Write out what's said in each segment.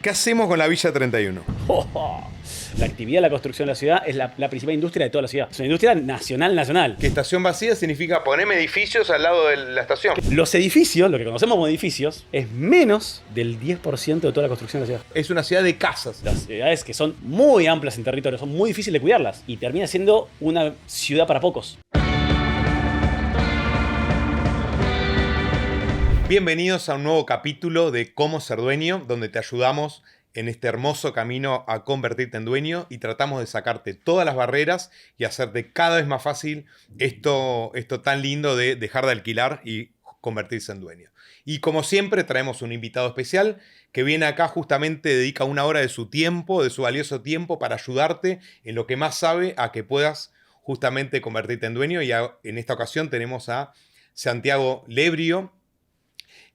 ¿Qué hacemos con la Villa 31? La actividad de la construcción de la ciudad es la principal industria de toda la ciudad. Es una industria nacional. Que estación vacía significa ponerme edificios al lado de la estación. Los edificios, lo que conocemos como edificios, es menos del 10% de toda la construcción de la ciudad. Es una ciudad de casas. Las ciudades que son muy amplias en territorio, son muy difíciles de cuidarlas. Y termina siendo una ciudad para pocos. Bienvenidos a un nuevo capítulo de Cómo ser dueño, donde te ayudamos en este hermoso camino a convertirte en dueño y tratamos de sacarte todas las barreras y hacerte cada vez más fácil esto tan lindo de dejar de alquilar y convertirse en dueño. Y como siempre traemos un invitado especial que viene acá justamente, dedica una hora de su tiempo, de su valioso tiempo para ayudarte en lo que más sabe a que puedas justamente convertirte en dueño. Y en esta ocasión tenemos a Santiago Lebrio,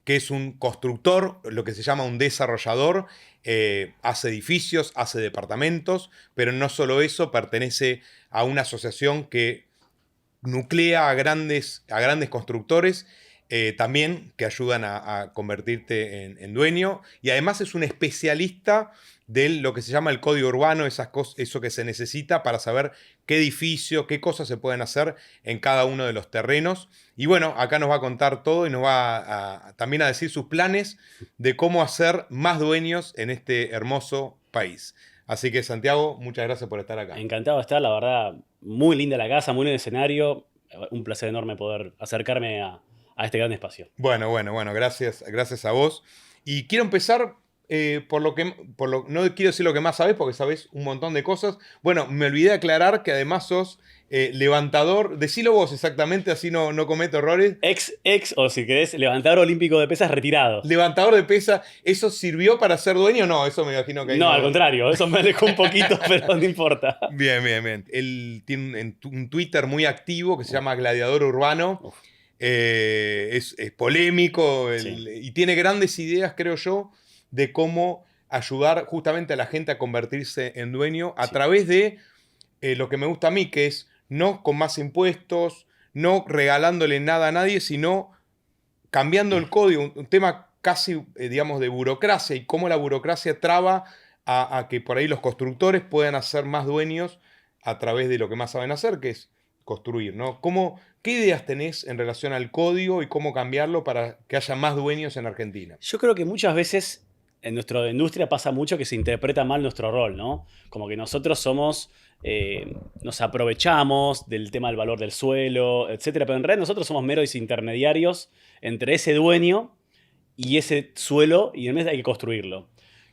que es un constructor, lo que se llama un desarrollador, hace edificios, hace departamentos, pero no solo eso, pertenece a una asociación que nuclea a grandes constructores, también que ayudan a convertirte en dueño, y además es un especialista de lo que se llama el código urbano, eso que se necesita para saber qué edificio, qué cosas se pueden hacer en cada uno de los terrenos. Y bueno, acá nos va a contar todo y nos va también a decir sus planes de cómo hacer más dueños en este hermoso país. Así que Santiago, muchas gracias por estar acá. Encantado de estar, la verdad. Muy linda la casa, muy lindo escenario. Un placer enorme poder acercarme a este gran espacio. Bueno, gracias a vos. Y quiero empezar no quiero decir lo que más sabés, porque sabés un montón de cosas. Bueno, me olvidé de aclarar que además sos levantador. Decilo vos exactamente, así no cometo errores. O si querés, levantador olímpico de pesas retirado. Levantador de pesa, ¿eso sirvió para ser dueño o no? Eso me imagino que no. Al contrario, eso me alejó un poquito, pero no importa. Bien. Él tiene un Twitter muy activo que se llama Gladiador Urbano. Es polémico Sí. Y tiene grandes ideas, creo yo, de cómo ayudar justamente a la gente a convertirse en dueño a través de lo que me gusta a mí, que es no con más impuestos, no regalándole nada a nadie, sino cambiando el código, un tema casi, digamos, de burocracia y cómo la burocracia traba a que por ahí los constructores puedan hacer más dueños a través de lo que más saben hacer, que es construir, ¿no? ¿Qué ideas tenés en relación al código y cómo cambiarlo para que haya más dueños en Argentina? Yo creo que muchas veces en nuestra industria pasa mucho que se interpreta mal nuestro rol, ¿no? Como que nosotros nos aprovechamos del tema del valor del suelo, etcétera, pero en realidad nosotros somos meros intermediarios entre ese dueño y ese suelo, y en vez hay que construirlo.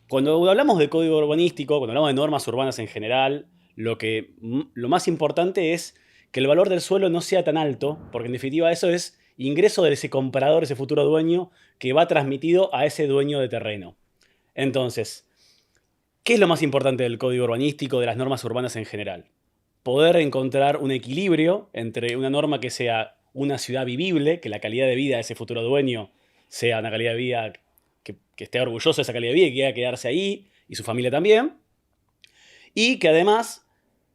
Cuando hablamos de código urbanístico, cuando hablamos de normas urbanas en general, lo más importante es que el valor del suelo no sea tan alto, porque en definitiva eso es ingreso de ese comprador, ese futuro dueño, que va transmitido a ese dueño de terreno. Entonces, ¿qué es lo más importante del código urbanístico, de las normas urbanas en general? Poder encontrar un equilibrio entre una norma que sea una ciudad vivible, que la calidad de vida de ese futuro dueño sea una calidad de vida que esté orgulloso de esa calidad de vida y que quiera quedarse ahí, y su familia también, y que además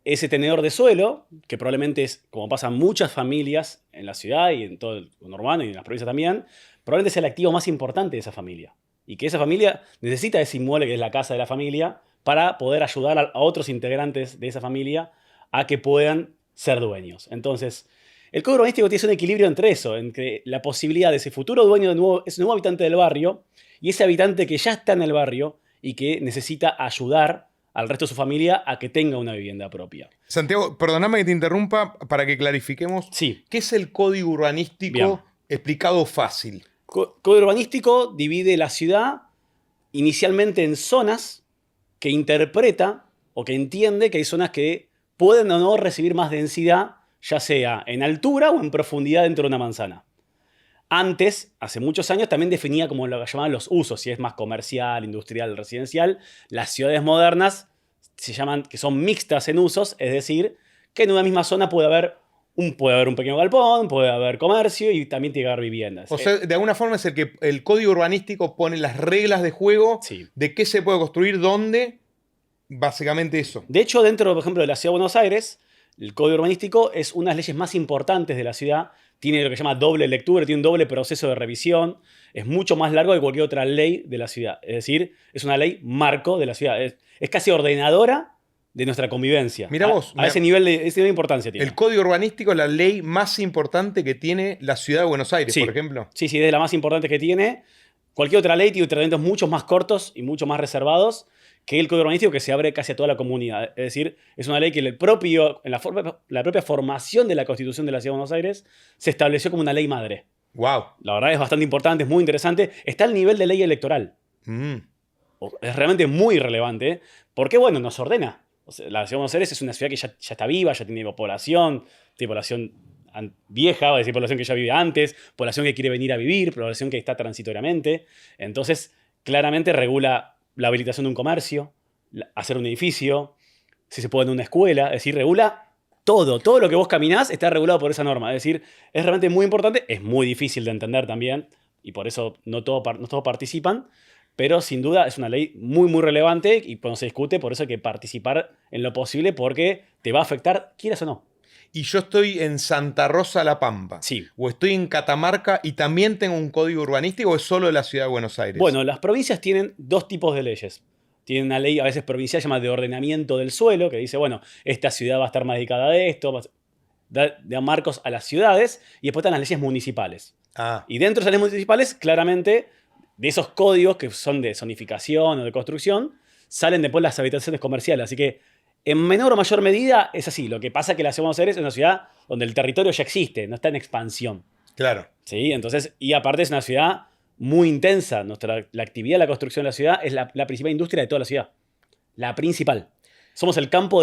ese tenedor de suelo, que probablemente es, como pasan muchas familias en la ciudad y en todo el urbano y en las provincias también, probablemente sea el activo más importante de esa familia. Y que esa familia necesita ese inmueble que es la casa de la familia para poder ayudar a otros integrantes de esa familia a que puedan ser dueños. Entonces, el código urbanístico tiene un equilibrio entre eso, entre la posibilidad de ese futuro dueño, ese nuevo habitante del barrio, y ese habitante que ya está en el barrio y que necesita ayudar al resto de su familia a que tenga una vivienda propia. Santiago, perdóname que te interrumpa para que clarifiquemos. Sí. ¿Qué es el código urbanístico? Bien. Explicado fácil? Código urbanístico divide la ciudad inicialmente en zonas que interpreta o que entiende que hay zonas que pueden o no recibir más densidad, ya sea en altura o en profundidad dentro de una manzana. Antes, hace muchos años, también definía como lo que llamaban los usos, si es más comercial, industrial, residencial. Las ciudades modernas se llaman que son mixtas en usos, es decir, que en una misma zona puede haber un pequeño galpón, puede haber comercio y también tiene que haber viviendas. O sea, de alguna forma es el código urbanístico pone las reglas de juego de qué se puede construir, dónde, básicamente eso. De hecho, dentro, por ejemplo, de la Ciudad de Buenos Aires, el código urbanístico es una de las leyes más importantes de la ciudad. Tiene lo que se llama doble lectura, tiene un doble proceso de revisión. es mucho más largo que cualquier otra ley de la ciudad. Es decir, es una ley marco de la ciudad. Es casi ordenadora de nuestra convivencia. Mirá vos, A ese nivel de importancia tiene. El código urbanístico es la ley más importante que tiene la ciudad de Buenos Aires, Sí. por ejemplo. Sí, es de la más importante que tiene. Cualquier otra ley tiene tratamientos mucho más cortos y mucho más reservados que el código urbanístico, que se abre casi a toda la comunidad. Es decir, es una ley que en la propia formación de la Constitución de la Ciudad de Buenos Aires se estableció como una ley madre. Wow. La verdad es bastante importante, es muy interesante. Está al nivel de ley electoral. Es realmente muy relevante, porque, bueno, nos ordena. O sea, la Ciudad de Buenos Aires es una ciudad que ya está viva, ya tiene población vieja, es decir, población que ya vive antes, población que quiere venir a vivir, población que está transitoriamente. Entonces, claramente regula la habilitación de un comercio, hacer un edificio, si se puede en una escuela, es decir, regula todo. Todo lo que vos caminás está regulado por esa norma. Es decir, es realmente muy importante, es muy difícil de entender también, y por eso no todos participan, pero sin duda es una ley muy, muy relevante, y cuando se discute, por eso hay que participar en lo posible, porque te va a afectar, quieras o no. Y yo estoy en Santa Rosa, La Pampa. Sí. O estoy en Catamarca y también tengo un código urbanístico, o es solo de la ciudad de Buenos Aires. Bueno, las provincias tienen dos tipos de leyes. Tienen una ley a veces provincial llamada de ordenamiento del suelo, que dice, bueno, esta ciudad va a estar más dedicada a esto, da marcos a las ciudades, y después están las leyes municipales. Y dentro de esas leyes municipales, claramente, de esos códigos que son de zonificación o de construcción, salen después las habitaciones comerciales. Así que, en menor o mayor medida, es así. Lo que pasa es que la Ciudad de Buenos Aires es una ciudad donde el territorio ya existe, no está en expansión. Claro. ¿Sí? Entonces, y aparte es una ciudad muy intensa. La actividad de la construcción de la ciudad es la principal industria de toda la ciudad. La principal. Somos el campo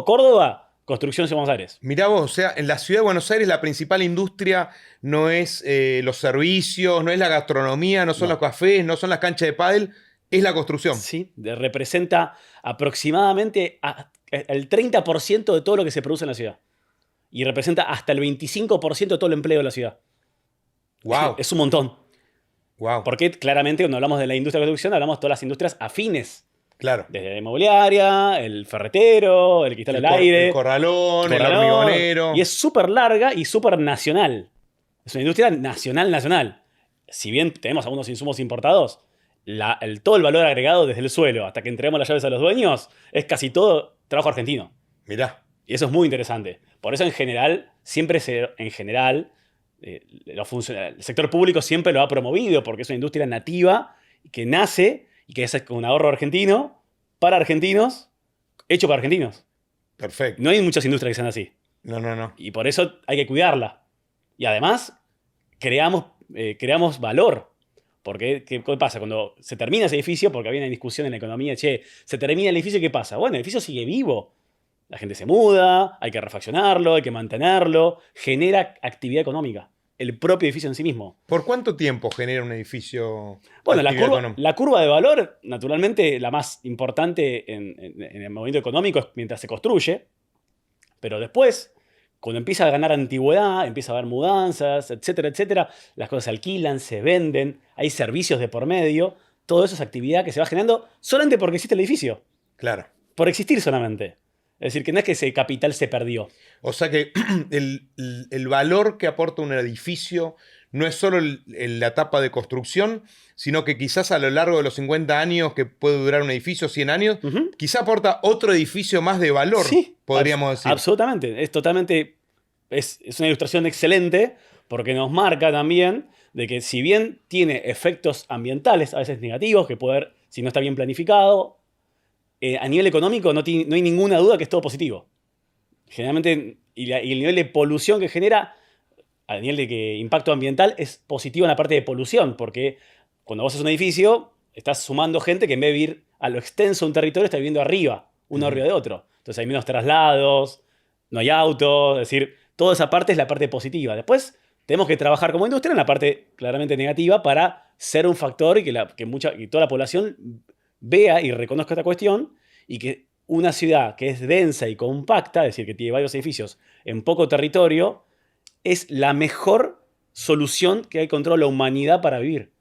Córdoba, construcción Ciudad de Buenos Aires. Mirá vos, o sea, en la ciudad de Buenos Aires la principal industria no es los servicios, no es la gastronomía, no son los cafés, no son las canchas de pádel, es la construcción. Sí, representa aproximadamente el 30% de todo lo que se produce en la ciudad. Y representa hasta el 25% de todo el empleo de la ciudad. Wow. Es un montón. Wow. Porque claramente cuando hablamos de la industria de la construcción hablamos de todas las industrias afines. Claro. Desde la inmobiliaria, el ferretero, el cristal del aire. El corralón, el hormigonero. Y es súper larga y súper nacional. Es una industria nacional. Si bien tenemos algunos insumos importados, todo el valor agregado desde el suelo hasta que entregamos las llaves a los dueños es casi todo trabajo argentino. Mirá. Y eso es muy interesante. Por eso, en general, el sector público siempre lo ha promovido, porque es una industria nativa que nace y que es con un ahorro argentino, para argentinos, hecho para argentinos. Perfecto. No hay muchas industrias que sean así. No. Y por eso hay que cuidarla. Y además, creamos valor. Porque, ¿qué pasa? Cuando se termina ese edificio, porque había una discusión en la economía, se termina el edificio, ¿qué pasa? Bueno, el edificio sigue vivo. La gente se muda, hay que refaccionarlo, hay que mantenerlo, genera actividad económica. El propio edificio en sí mismo. ¿Por cuánto tiempo genera un edificio? Bueno, la curva de valor, naturalmente, la más importante en el movimiento económico es mientras se construye. Pero después, cuando empieza a ganar antigüedad, empieza a haber mudanzas, etcétera, las cosas se alquilan, se venden, hay servicios de por medio. Todo eso es actividad que se va generando solamente porque existe el edificio. Claro. Por existir solamente. Es decir, que no es que ese capital se perdió. O sea que el valor que aporta un edificio no es solo la etapa de construcción, sino que quizás a lo largo de los 50 años que puede durar un edificio, 100 años, quizá aporta otro edificio más de valor, sí, podríamos decir. Absolutamente. Es una ilustración excelente porque nos marca también de que si bien tiene efectos ambientales, a veces negativos, que puede haber si no está bien planificado, a nivel económico no hay ninguna duda que es todo positivo. Generalmente, y el nivel de polución que genera, a nivel de impacto ambiental, es positivo en la parte de polución, porque cuando vos haces un edificio, estás sumando gente que en vez de vivir a lo extenso de un territorio, está viviendo arriba, uno arriba de otro. Entonces hay menos traslados, no hay autos, es decir, toda esa parte es la parte positiva. Después tenemos que trabajar como industria en la parte claramente negativa para ser un factor y que toda la población vea y reconozca esta cuestión, y que una ciudad que es densa y compacta, es decir, que tiene varios edificios en poco territorio, es la mejor solución que ha encontrado la humanidad para vivir.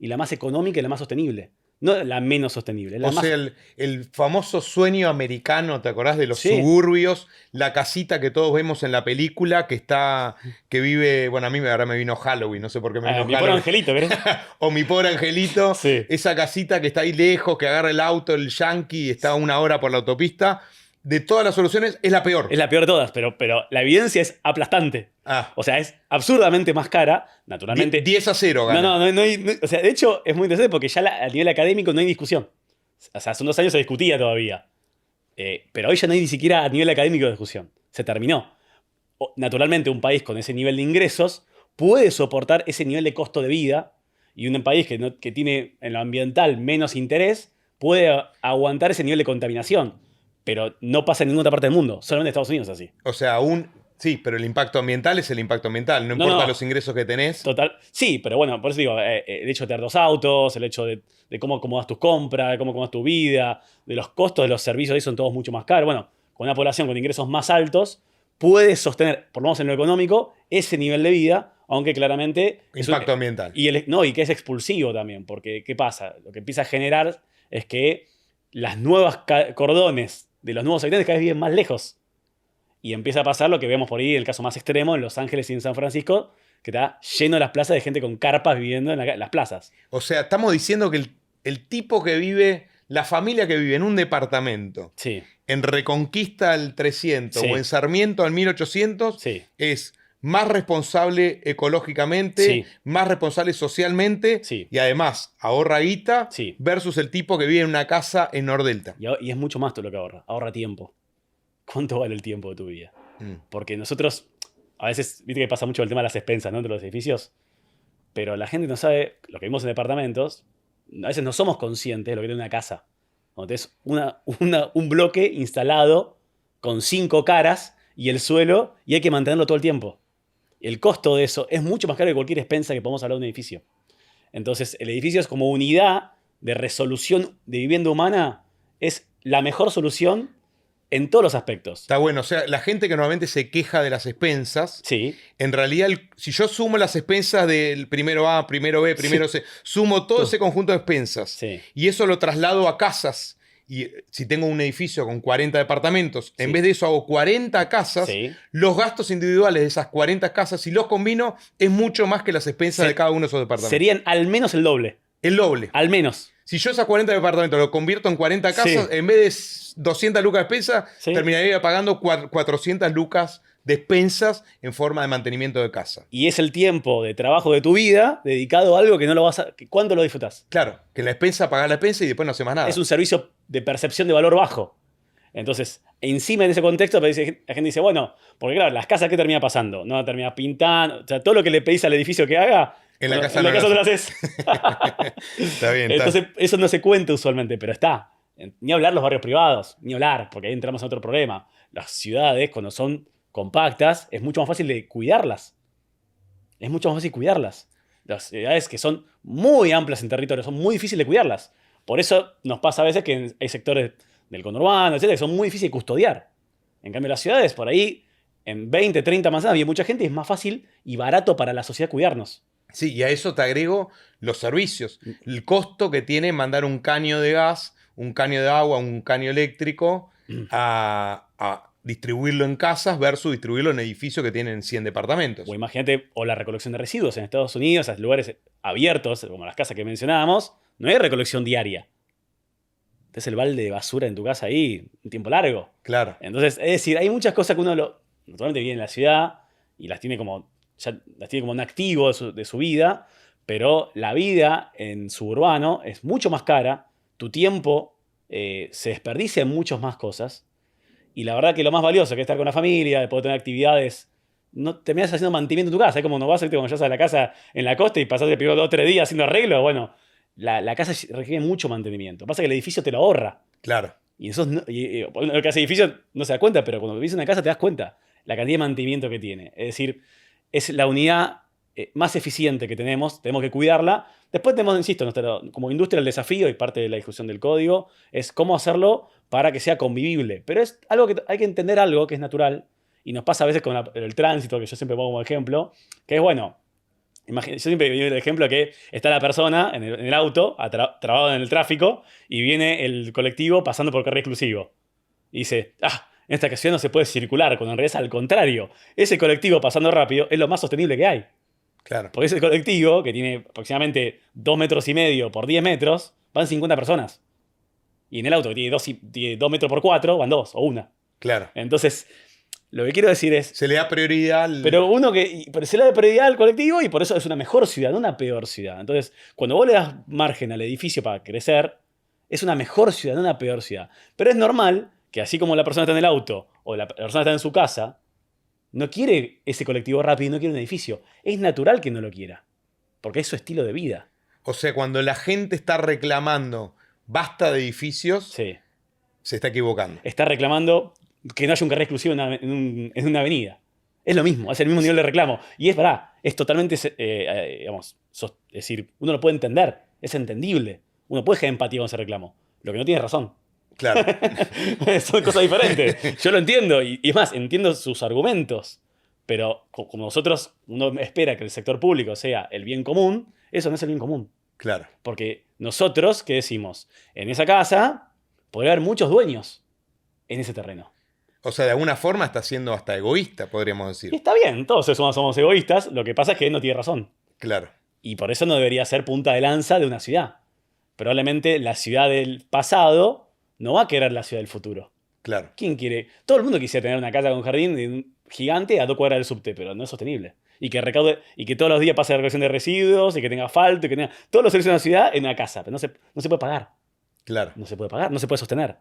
Y la más económica y la más sostenible. No la menos sostenible. La O más... sea, el famoso sueño americano, ¿te acordás de los Sí. suburbios? La casita que todos vemos en la película que vive, bueno, a mí ahora me vino Halloween, no sé por qué me vino Mi pobre Halloween. angelito, ¿querés? O mi pobre angelito, Sí. esa casita que está ahí lejos, que agarra el auto, el yankee, y está a 1 hora por la autopista. De todas las soluciones, es la peor. Es la peor de todas, pero la evidencia es aplastante. Ah, O sea, es absurdamente más cara, naturalmente. 10-0 gana. O sea, de hecho, es muy interesante porque ya a nivel académico no hay discusión. O sea, hace unos años se discutía todavía. Pero hoy ya no hay ni siquiera a nivel académico discusión. Se terminó. Naturalmente, un país con ese nivel de ingresos puede soportar ese nivel de costo de vida. Y un país que tiene en lo ambiental menos interés puede aguantar ese nivel de contaminación. Pero no pasa en ninguna otra parte del mundo. Solamente en Estados Unidos es así. O sea, sí, pero el impacto ambiental es el impacto ambiental. No No, importa no. los ingresos que tenés. Total. Sí, pero bueno, por eso digo, el hecho de tener 2 autos, el hecho de cómo acomodas tus compras, de cómo acomodas tu vida, de los costos de los servicios ahí son todos mucho más caros. Bueno, con una población con ingresos más altos, puedes sostener, por lo menos en lo económico, ese nivel de vida, aunque claramente... Impacto ambiental. Y que es expulsivo también, porque ¿qué pasa? Lo que empieza a generar es que las nuevas cordones de los nuevos habitantes cada vez viven más lejos. Y empieza a pasar lo que vemos por ahí, el caso más extremo, en Los Ángeles y en San Francisco, que está lleno las plazas de gente con carpas viviendo en las plazas. O sea, estamos diciendo que el tipo que vive, la familia que vive en un departamento, Sí, en Reconquista al 300 Sí. o en Sarmiento al 1800, sí, es más responsable ecológicamente, Sí. más responsable socialmente Sí. y además ahorra guita Sí. versus el tipo que vive en una casa en Nordelta. y es mucho más todo lo que ahorra. Ahorra tiempo. ¿Cuánto vale el tiempo de tu vida? Mm. Porque nosotros, a veces, viste que pasa mucho el tema de las expensas, ¿no? Entre los edificios. Pero la gente no sabe, lo que vimos en departamentos, a veces no somos conscientes de lo que tiene una casa. Cuando tenés un bloque instalado con 5 caras y el suelo, y hay que mantenerlo todo el tiempo. El costo de eso es mucho más caro que cualquier expensa que podamos hablar de un edificio. Entonces, el edificio es como unidad de resolución de vivienda humana, es la mejor solución en todos los aspectos. Está bueno, o sea, la gente que normalmente se queja de las expensas, Sí, en realidad, si yo sumo las expensas del primero A, primero B, primero C, sumo todo ese conjunto de expensas sí. y eso lo traslado a casas. Y si tengo un edificio con 40 departamentos, en Sí. vez de eso hago 40 casas, Sí. los gastos individuales de esas 40 casas, si los combino, es mucho más que las expensas Se- de cada uno de esos departamentos. Serían al menos el doble. El doble. Al menos. Si yo esas 40 departamentos lo convierto en 40 casas, Sí. en vez de 200 lucas de expensa, Sí. terminaría pagando 400 lucas de expensas en forma de mantenimiento de casa. Y es el tiempo de trabajo de tu vida dedicado a algo que no lo vas a... ¿Cuándo lo disfrutás? Claro, que la expensa paga la expensa y después no hace más nada. Es un servicio de percepción de valor bajo. Entonces, encima de ese contexto, la gente dice, bueno, porque claro, las casas, ¿qué termina pasando? No termina pintando. O sea, todo lo que le pedís al edificio que haga, En la bueno, casa en no la lo casa no lo haces. Está bien, está. Entonces, eso no se cuenta usualmente, pero está. Ni hablar los barrios privados, ni hablar, porque ahí entramos en otro problema. Las ciudades, cuando son compactas, es mucho más fácil de cuidarlas. Es mucho más fácil cuidarlas. Las ciudades que son muy amplias en territorio, son muy difíciles de cuidarlas. Por eso nos pasa a veces que hay sectores del conurbano, etcétera, que son muy difíciles de custodiar. En cambio, las ciudades, por ahí, en 20, 30 manzanas, había mucha gente, y es más fácil y barato para la sociedad cuidarnos. Sí, y a eso te agrego los servicios. El costo que tiene mandar un caño de gas, un caño de agua, un caño eléctrico a distribuirlo en casas versus distribuirlo en edificios que tienen 100 departamentos. O imagínate, o la recolección de residuos en Estados Unidos, en lugares abiertos, como las casas que mencionábamos, no hay recolección diaria. Entonces el balde de basura en tu casa ahí, un tiempo largo. Claro. Entonces, es decir, hay muchas cosas que uno naturalmente vive en la ciudad y las tiene como un activo de su vida, pero la vida en suburbano es mucho más cara, tu tiempo se desperdicia en muchas más cosas, y la verdad que lo más valioso, que es estar con la familia, de poder tener actividades, no terminas haciendo mantenimiento en tu casa. Es como no vas a irte cuando llegas a la casa en la costa y pasás el primer 2 o 3 días haciendo arreglos. Bueno, la casa requiere mucho mantenimiento. Pasa que el edificio te lo ahorra. Claro. Y eso lo que hace edificio no se da cuenta, pero cuando vivís en una casa te das cuenta la cantidad de mantenimiento que tiene. Es decir, es la unidad más eficiente que tenemos que cuidarla. Después tenemos, insisto, como industria el desafío, y parte de la discusión del código, es cómo hacerlo para que sea convivible. Pero es algo que hay que entender, algo que es natural, y nos pasa a veces con el tránsito, que yo siempre pongo como ejemplo, que es, bueno, Yo siempre doy el ejemplo que está la persona en el auto, trabado en el tráfico, y viene el colectivo pasando por carril exclusivo. Y dice, en esta ocasión no se puede circular, cuando en realidad es al contrario. Ese colectivo pasando rápido es lo más sostenible que hay. Claro. Porque ese colectivo, que tiene aproximadamente 2,5 metros por 10 metros, van 50 personas. Y en el auto, que tiene 2 metros por 4, van 2 o 1. Claro. Entonces, lo que quiero decir es... Se le da prioridad al... Pero se le da prioridad al colectivo y por eso es una mejor ciudad, no una peor ciudad. Entonces, cuando vos le das margen al edificio para crecer, es una mejor ciudad, no una peor ciudad. Pero es normal que así como la persona está en el auto o la persona está en su casa, no quiere ese colectivo rápido, no quiere un edificio. Es natural que no lo quiera, porque es su estilo de vida. O sea, cuando la gente está reclamando basta de edificios, Sí. se está equivocando. Está reclamando que no haya un carril exclusivo en una avenida. Es lo mismo, es el mismo nivel de reclamo. Y es totalmente, digamos, es decir, uno lo puede entender, es entendible. Uno puede generar empatía con ese reclamo. Lo que no tiene razón. Claro. Son cosas diferentes. Yo lo entiendo, y es más, entiendo sus argumentos. Pero como uno espera que el sector público sea el bien común, eso no es el bien común. Claro. Porque nosotros, ¿qué decimos? En esa casa podría haber muchos dueños en ese terreno. O sea, de alguna forma está siendo hasta egoísta, podríamos Y decir. está bien, todos somos egoístas, lo que pasa es que él no tiene razón. Claro. Y por eso no debería ser punta de lanza de una ciudad. Probablemente la ciudad del pasado no va a querer la ciudad del futuro. Claro. ¿Quién quiere? Todo el mundo quisiera tener una casa con jardín gigante a 2 cuadras del subte, pero no es sostenible. Y que recaude, y que todos los días pase la recolección de residuos, y que tenga asfalto, y que tenga todos los servicios de una ciudad en una casa. Pero no se puede pagar. Claro. No se puede pagar, no se puede sostener.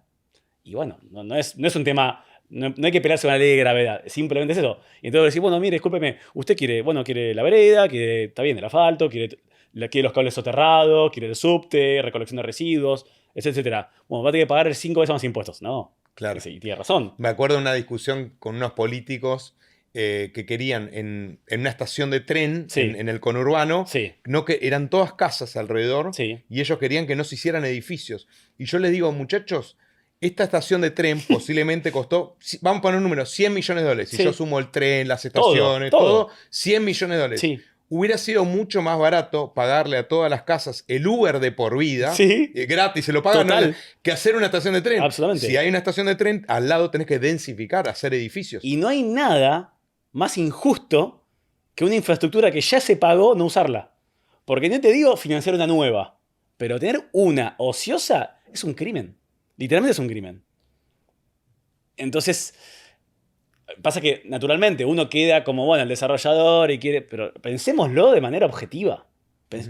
Y bueno, no es un tema. No hay que pelearse con la ley de gravedad. Simplemente es eso. Y entonces decir, bueno, mire, discúlpeme, usted quiere la vereda, está bien, el asfalto, quiere los cables soterrados, quiere el subte, recolección de residuos, etcétera. Bueno, va a tener que pagar 5 veces más impuestos. No. Claro. Sí, tiene razón. Me acuerdo de una discusión con unos políticos que querían en una estación de tren, Sí. en el conurbano, Sí. no que eran todas casas alrededor, Sí. y ellos querían que no se hicieran edificios. Y yo les digo, muchachos, esta estación de tren posiblemente costó, vamos a poner un número, $100 millones. Si Sí. yo sumo el tren, las estaciones, todo, $100 millones. Sí. Hubiera sido mucho más barato pagarle a todas las casas el Uber de por vida, Sí. gratis, se lo pagan, Total. que hacer una estación de tren. Absolutamente. Si hay una estación de tren, al lado tenés que densificar, hacer edificios. Y no hay nada más injusto que una infraestructura que ya se pagó no usarla. Porque no te digo financiar una nueva, pero tener una ociosa es un crimen. Literalmente es un crimen. Entonces, pasa que naturalmente uno queda como, bueno, el desarrollador y quiere... Pero pensémoslo de manera objetiva.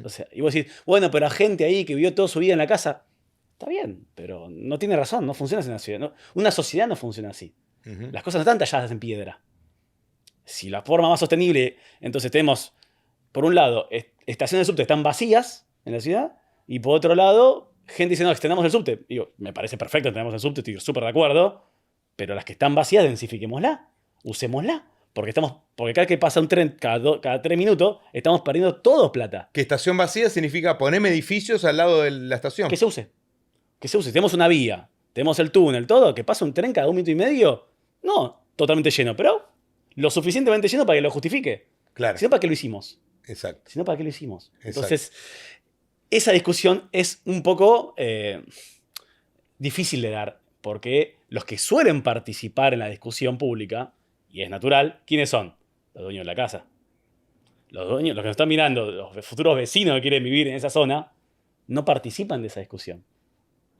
O sea, y vos decís, bueno, pero a gente ahí que vivió toda su vida en la casa... Está bien, pero no tiene razón, no funciona así en una ciudad. ¿No? Una sociedad no funciona así. Ujú. Las cosas no están talladas en piedra. Si la forma más sostenible, entonces tenemos, por un lado, estaciones de subte están vacías en la ciudad, y por otro lado, gente dice, no, extendamos el subte. Digo, me parece perfecto, tenemos el subte, estoy súper de acuerdo, pero las que están vacías, densifiquémosla, usémosla. Porque cada vez que pasa un tren, cada 3 minutos, estamos perdiendo todos plata. Que estación vacía significa ponerme edificios al lado de la estación. Que se use. Que se use. Tenemos una vía, tenemos el túnel, todo, que pasa un tren cada 1 minuto y medio. No totalmente lleno, pero lo suficientemente lleno para que lo justifique. Claro. Si no, ¿para qué lo hicimos? Exacto. Si no, ¿para qué lo hicimos? Exacto. Entonces, esa discusión es un poco difícil de dar, porque los que suelen participar en la discusión pública, y es natural, ¿quiénes son? Los dueños de la casa. Los dueños, los que nos están mirando, los futuros vecinos que quieren vivir en esa zona, no participan de esa discusión.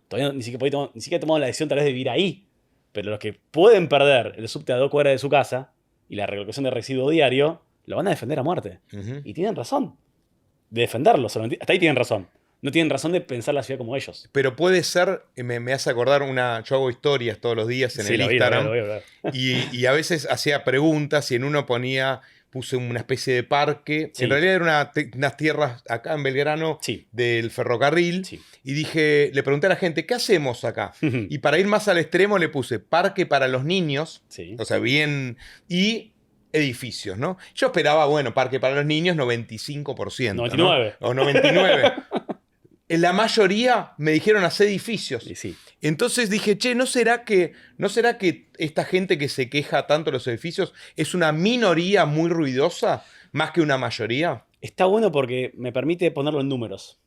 Todavía ni siquiera tomamos la decisión tal vez de vivir ahí. Pero los que pueden perder el subte a 2 cuadras de su casa y la recolección de residuos diario, lo van a defender a muerte. Ujú. Y tienen razón de defenderlo. Hasta ahí tienen razón. No tienen razón de pensar la ciudad como ellos. Pero puede ser, me hace acordar yo hago historias todos los días en el Instagram. Lo vi. Y a veces hacía preguntas y en uno puse una especie de parque. Sí. En realidad eran unas tierras acá en Belgrano Sí. del ferrocarril. Sí. Y le pregunté a la gente, ¿qué hacemos acá? Y para ir más al extremo le puse parque para los niños, Sí. o sea, bien, y edificios, ¿no? Yo esperaba, bueno, parque para los niños 95%. 99. ¿no? O 99%. En la mayoría me dijeron hacer edificios. Y sí. Entonces dije, che, ¿no será que esta gente que se queja tanto de los edificios es una minoría muy ruidosa más que una mayoría? Está bueno porque me permite ponerlo en números.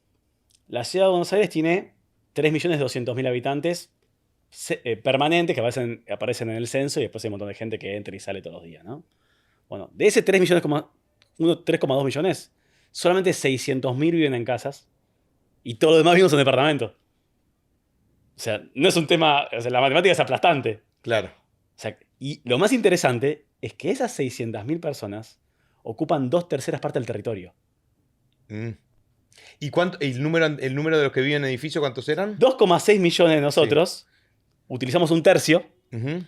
La ciudad de Buenos Aires tiene 3.200.000 habitantes permanentes que aparecen en el censo y después hay un montón de gente que entra y sale todos los días, ¿no? Bueno, de ese 3,2 millones, solamente 600.000 viven en casas y todo lo demás vivimos en departamentos. O sea, no es un tema... O sea, la matemática es aplastante. Claro. O sea, y lo más interesante es que esas 600.000 personas ocupan 2/3 partes del territorio. Mm. ¿Y cuánto, el número de los que viven en edificio, cuántos eran? 2,6 millones de nosotros utilizamos 1/3 Ujú.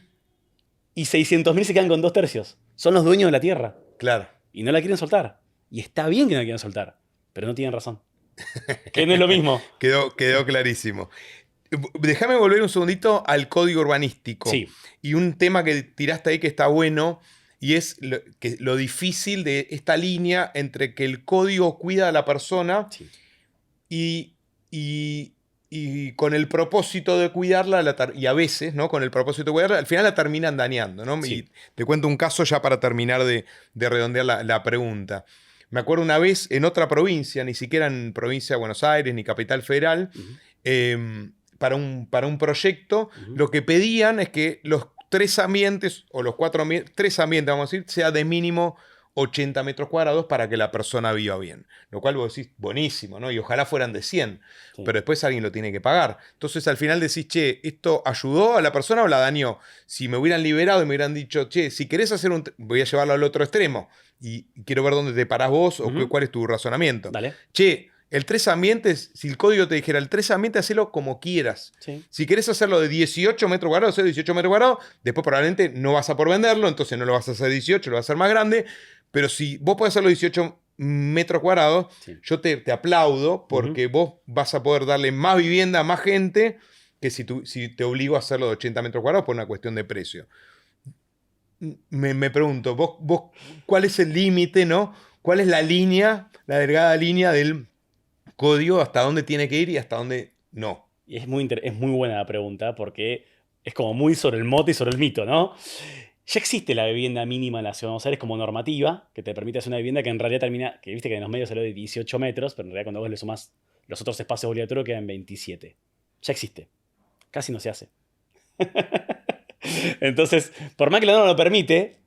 y 600.000 se quedan con 2/3. Son los dueños de la tierra Claro. y no la quieren soltar. Y está bien que no la quieran soltar, pero no tienen razón. Que no es lo mismo. Quedó clarísimo. Déjame volver un segundito al código urbanístico. Sí. Y un tema que tiraste ahí que está bueno, y es lo difícil de esta línea entre que el código cuida a la persona Sí. y con el propósito de cuidarla, y a veces, ¿no? Con el propósito de cuidarla, al final la terminan dañando, ¿no? Sí. Y te cuento un caso ya para terminar de redondear la pregunta. Me acuerdo una vez en otra provincia, ni siquiera en provincia de Buenos Aires ni capital federal, para un proyecto, lo que pedían es que los 3 ambientes, o los 3 ambientes, vamos a decir, sea de mínimo 80 metros cuadrados para que la persona viva bien. Lo cual vos decís, buenísimo, ¿no? Y ojalá fueran de 100, Sí. pero después alguien lo tiene que pagar. Entonces al final decís, che, ¿esto ayudó a la persona o la dañó? Si me hubieran liberado y me hubieran dicho, che, si querés hacer voy a llevarlo al otro extremo y quiero ver dónde te parás vos o cuál es tu razonamiento. Dale. Che, el 3 ambientes, si el código te dijera el 3 ambientes, hacelo como quieras. Sí. Si querés hacerlo de 18 metros cuadrados, hacelo de 18 metros cuadrados, después probablemente no vas a por venderlo, entonces no lo vas a hacer 18, lo vas a hacer más grande. Pero si vos podés hacerlo 18 metros cuadrados, Sí. yo te aplaudo porque vos vas a poder darle más vivienda a más gente que si te obligo a hacerlo de 80 metros cuadrados por una cuestión de precio. Me pregunto, vos, ¿cuál es el límite, no? ¿Cuál es la línea, la delgada línea del código, hasta dónde tiene que ir y hasta dónde no? Y es muy buena la pregunta porque es como muy sobre el mote y sobre el mito, ¿no? Ya existe la vivienda mínima en la Ciudad de Buenos Aires como normativa, que te permite hacer una vivienda que en realidad termina, que viste que en los medios salió de 18 metros, pero en realidad cuando vos le sumás los otros espacios obligatorios quedan 27. Ya existe. Casi no se hace. Entonces, por más que la norma lo permite,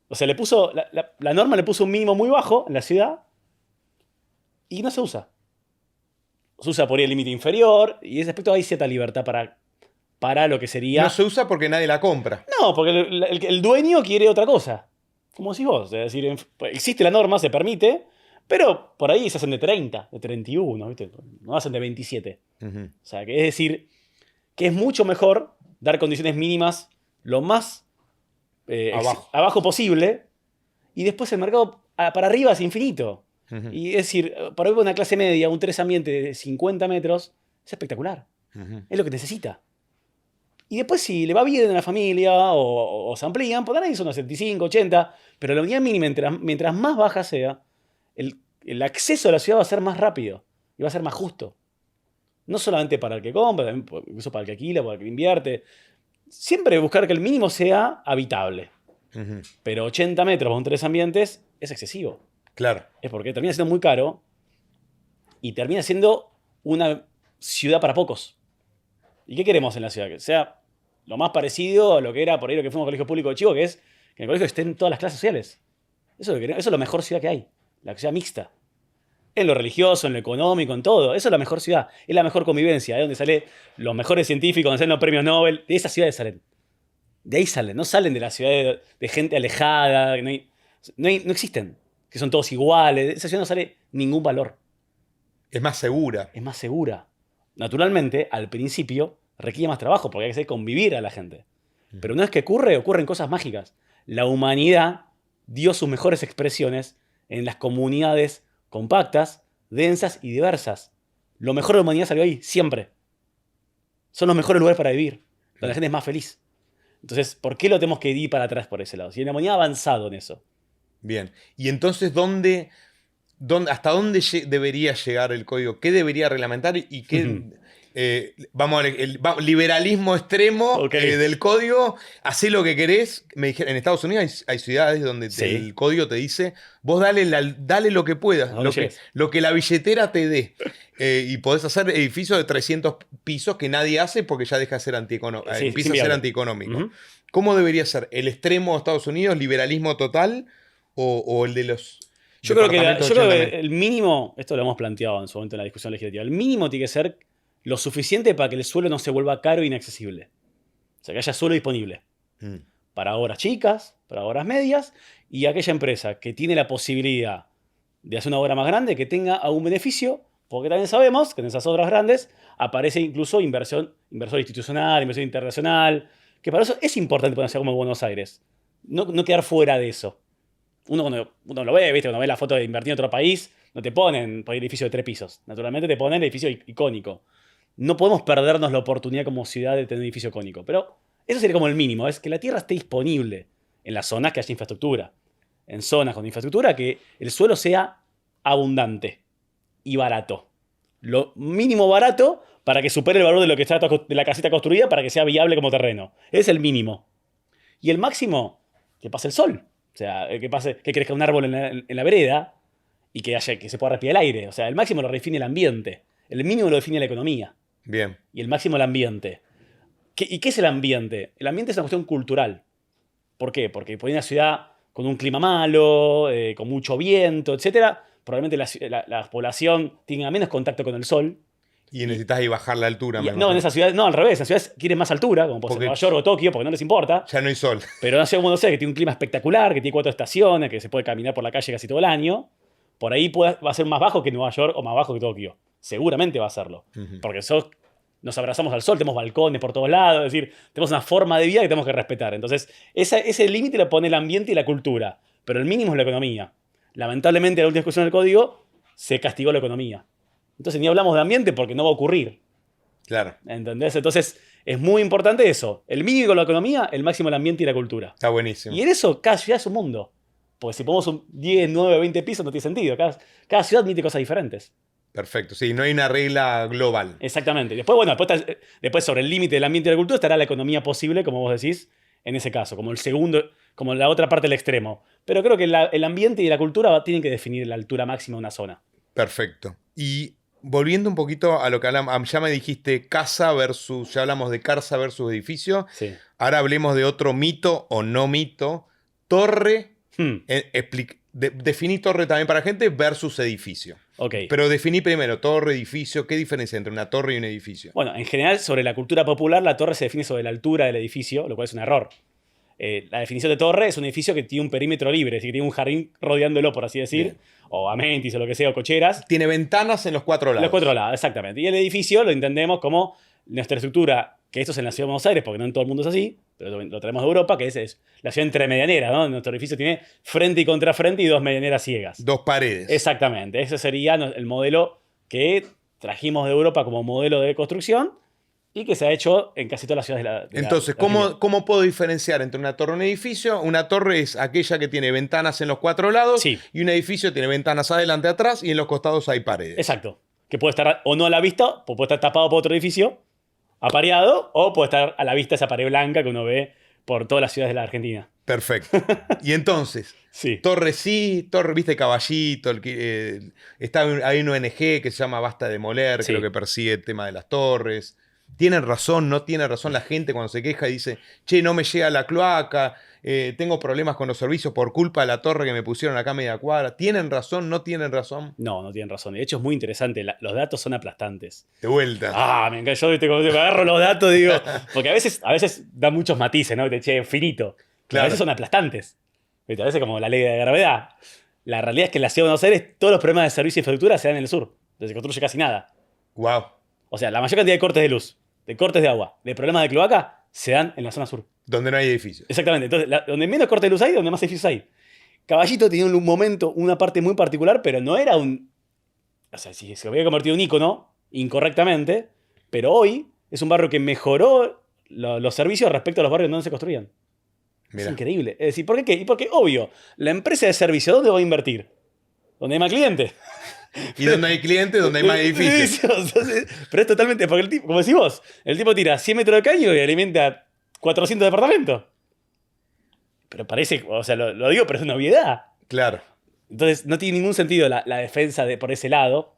o sea, la norma le puso un mínimo muy bajo en la ciudad y no se usa. Se usa por ahí el límite inferior y en ese aspecto hay cierta libertad para lo que sería... No se usa porque nadie la compra. No, porque el dueño quiere otra cosa. Como decís vos. Es decir, existe la norma, se permite, pero por ahí se hacen de 30, de 31, ¿viste? No hacen de 27. Uh-huh. O sea, que es decir, que es mucho mejor dar condiciones mínimas lo más abajo posible y después el mercado para arriba es infinito. Uh-huh. Y es decir, para una clase media, un 3 ambiente de 50 metros, es espectacular. Uh-huh. Es lo que necesita. Y después si le va bien a la familia o se amplían, podrán ir unos 75, 80, pero la unidad mínima, mientras más baja sea, el acceso a la ciudad va a ser más rápido y va a ser más justo. No solamente para el que compra, incluso para el que alquila, para el que invierte. Siempre buscar que el mínimo sea habitable. Uh-huh. Pero 80 metros para un 3 ambientes es excesivo. Claro. Es porque termina siendo muy caro y termina siendo una ciudad para pocos. ¿Y qué queremos en la ciudad? Que sea lo más parecido a lo que era por ahí lo que fuimos al colegio público de Chivo, que es que en el colegio estén todas las clases sociales. Eso es la mejor ciudad que hay. La ciudad mixta. En lo religioso, en lo económico, en todo. Eso es la mejor ciudad. Es la mejor convivencia. Es donde salen los mejores científicos, donde salen los premios Nobel. De esas ciudades salen. De ahí salen. No salen de la ciudad de gente alejada. Que no existen. Que son todos iguales. De esa ciudad no sale ningún valor. Es más segura. Es más segura. Naturalmente, al principio, requiere más trabajo porque hay que hacer convivir a la gente. Pero una vez que ocurren cosas mágicas. La humanidad dio sus mejores expresiones en las comunidades compactas, densas y diversas. Lo mejor de la humanidad salió ahí, siempre. Son los mejores lugares para vivir, donde la gente es más feliz. Entonces, ¿por qué lo tenemos que ir para atrás por ese lado? Si la humanidad ha avanzado en eso. Bien. Y entonces, ¿hasta dónde debería llegar el código? ¿Qué debería reglamentar y qué vamos liberalismo extremo Ok. del código, hacé lo que querés. Me dijeron, en Estados Unidos hay ciudades donde Sí. el código te dice, vos dale lo que puedas, A donde llegues. lo que la billetera te dé. Y podés hacer edificios de 300 pisos que nadie hace porque ya deja de ser antieconómico. Sí, Empieza es a ser inviable. antieconómico. Ujú. ¿Cómo debería ser? ¿El extremo de Estados Unidos, liberalismo total, o el de los Yo creo departamentos que de 80 metros? el mínimo, esto lo hemos planteado en su momento en la discusión legislativa, el mínimo tiene que ser lo suficiente para que el suelo no se vuelva caro e inaccesible. O sea, que haya suelo disponible Mm. para obras chicas, para obras medias, y aquella empresa que tiene la posibilidad de hacer una obra más grande, que tenga algún beneficio, porque también sabemos que en esas obras grandes aparece incluso inversor institucional, inversión internacional, que para eso es importante para una ciudad como Buenos Aires. No quedar fuera de eso. Uno cuando uno lo ve, ¿viste? Cuando ve la foto de invertir en otro país, no te ponen por edificio de 3 pisos. Naturalmente te ponen edificio icónico. No podemos perdernos la oportunidad como ciudad de tener un edificio icónico. Pero eso sería como el mínimo, es que la tierra esté disponible en las zonas que haya infraestructura. En zonas con infraestructura que el suelo sea abundante y barato. Lo mínimo barato para que supere el valor de lo que está de la casita construida para que sea viable como terreno. Es el mínimo. Y el máximo, que pase el sol. O sea, que crezca un árbol en la vereda y que se pueda respirar el aire. O sea, el máximo lo define el ambiente. El mínimo lo define la economía. Bien. Y el máximo el ambiente. ¿Y qué es el ambiente? El ambiente es una cuestión cultural. ¿Por qué? Porque por ahí una ciudad con un clima malo, con mucho viento, etc., probablemente la población tenga menos contacto con el sol. Y necesitas ahí bajar la altura. me No, en imagino. esas ciudades, no, al revés. En las ciudades quieren más altura, como puede ser Porque- Nueva York o Tokio, porque no les importa. Ya no hay sol. Pero una ciudad como Buenos Aires, que tiene un clima espectacular, que tiene 4 estaciones, que se puede caminar por la calle casi todo el año, por ahí va a ser más bajo que Nueva York o más bajo que Tokio. Seguramente va a serlo. Ujú. Porque nos abrazamos al sol, tenemos balcones por todos lados, es decir, tenemos una forma de vida que tenemos que respetar. Entonces, ese límite lo pone el ambiente y la cultura. Pero el mínimo es la economía. Lamentablemente, en la última discusión del código se castigó la economía. Entonces, ni hablamos de ambiente porque no va a ocurrir. Claro, ¿Entendés? Entonces, es muy importante eso. El mínimo con la economía, el máximo el ambiente y la cultura. está buenísimo. Y en eso, cada ciudad es un mundo. Porque si ponemos 10, 9, 20 pisos, no tiene sentido. Cada ciudad admite cosas diferentes. Perfecto. Sí, no hay una regla global. Exactamente. Después, bueno, después sobre el límite del ambiente y la cultura estará la economía posible, como vos decís, en ese caso, como el segundo, como la otra parte del extremo. Pero creo que el ambiente y la cultura tienen que definir la altura máxima de una zona. Perfecto. Y volviendo un poquito a lo que hablamos, ya me dijiste casa versus, ya hablamos de casa versus edificio. Sí. Ahora hablemos de otro mito o no mito. Torre, definí torre también para gente versus edificio. Ok. Pero definí primero torre, edificio. ¿Qué diferencia entre una torre y un edificio? Bueno, en general, sobre la cultura popular, la torre se define sobre la altura del edificio, lo cual es un error. La definición de torre es un edificio que tiene un perímetro libre, es decir, que tiene un jardín rodeándolo, por así decir, Bien. o amentis o lo que sea, o cocheras. Tiene ventanas en los 4 lados. Los 4 lados, exactamente. Y el edificio lo entendemos como nuestra estructura, que esto es en la ciudad de Buenos Aires, porque no en todo el mundo es así, pero lo traemos de Europa, que es la ciudad entre medianeras, ¿no? Nuestro edificio tiene frente y contrafrente y 2 medianeras ciegas. 2 paredes. Exactamente. Ese sería el modelo que trajimos de Europa como modelo de construcción y que se ha hecho en casi todas las ciudades de la Entonces, Argentina. ¿cómo puedo diferenciar entre una torre y un edificio? Una torre es aquella que tiene ventanas en los 4 lados Sí. y un edificio tiene ventanas adelante, atrás y en los costados hay paredes. Exacto. Que puede estar o no a la vista, o puede estar tapado por otro edificio, apareado, o puede estar a la vista esa pared blanca que uno ve por todas las ciudades de la Argentina. Perfecto. Y entonces, Sí. torre sí, torre, viste, Caballito, hay una ONG que se llama Basta Demoler, Sí. creo que persigue el tema de las torres. ¿Tienen razón? ¿No tiene razón la gente cuando se queja y dice, che, no me llega la cloaca, tengo problemas con los servicios por culpa de la torre que me pusieron acá a media cuadra? ¿Tienen razón? ¿No tienen razón? No tienen razón. De hecho, es muy interesante. Los datos son aplastantes. De vuelta. Me encanta. Yo ¿viste? Cuando me agarro los datos, digo. Porque a veces da muchos matices, ¿no? Te che, finito. Pero Claro. a veces son aplastantes. ¿Viste? A veces como la ley de gravedad. La realidad es que en la ciudad de Buenos Aires todos los problemas de servicio y infraestructura se dan en el sur. Donde se construye casi nada. Wow. O sea, la mayor cantidad de cortes de luz, de cortes de agua, de problemas de cloaca, se dan en la zona sur. Donde no hay edificios. Exactamente. Entonces, donde menos cortes de luz hay, donde más edificios hay. Caballito tenía un momento, una parte muy particular, pero no era un... O sea, si se había convertido en un ícono incorrectamente, pero hoy es un barrio que mejoró los servicios respecto a los barrios donde se construían. Es Mira. increíble. Es decir, ¿por qué? Y porque, obvio, la empresa de servicio, ¿dónde va a invertir? Donde hay más clientes. Y donde hay clientes, donde hay más edificios. Entonces, pero es totalmente. Porque el tipo, como decís vos, el tipo tira 100 metros de caño y alimenta 400 departamentos. Pero parece. O sea, lo digo, pero es una obviedad. Claro. Entonces, no tiene ningún sentido la defensa por ese lado.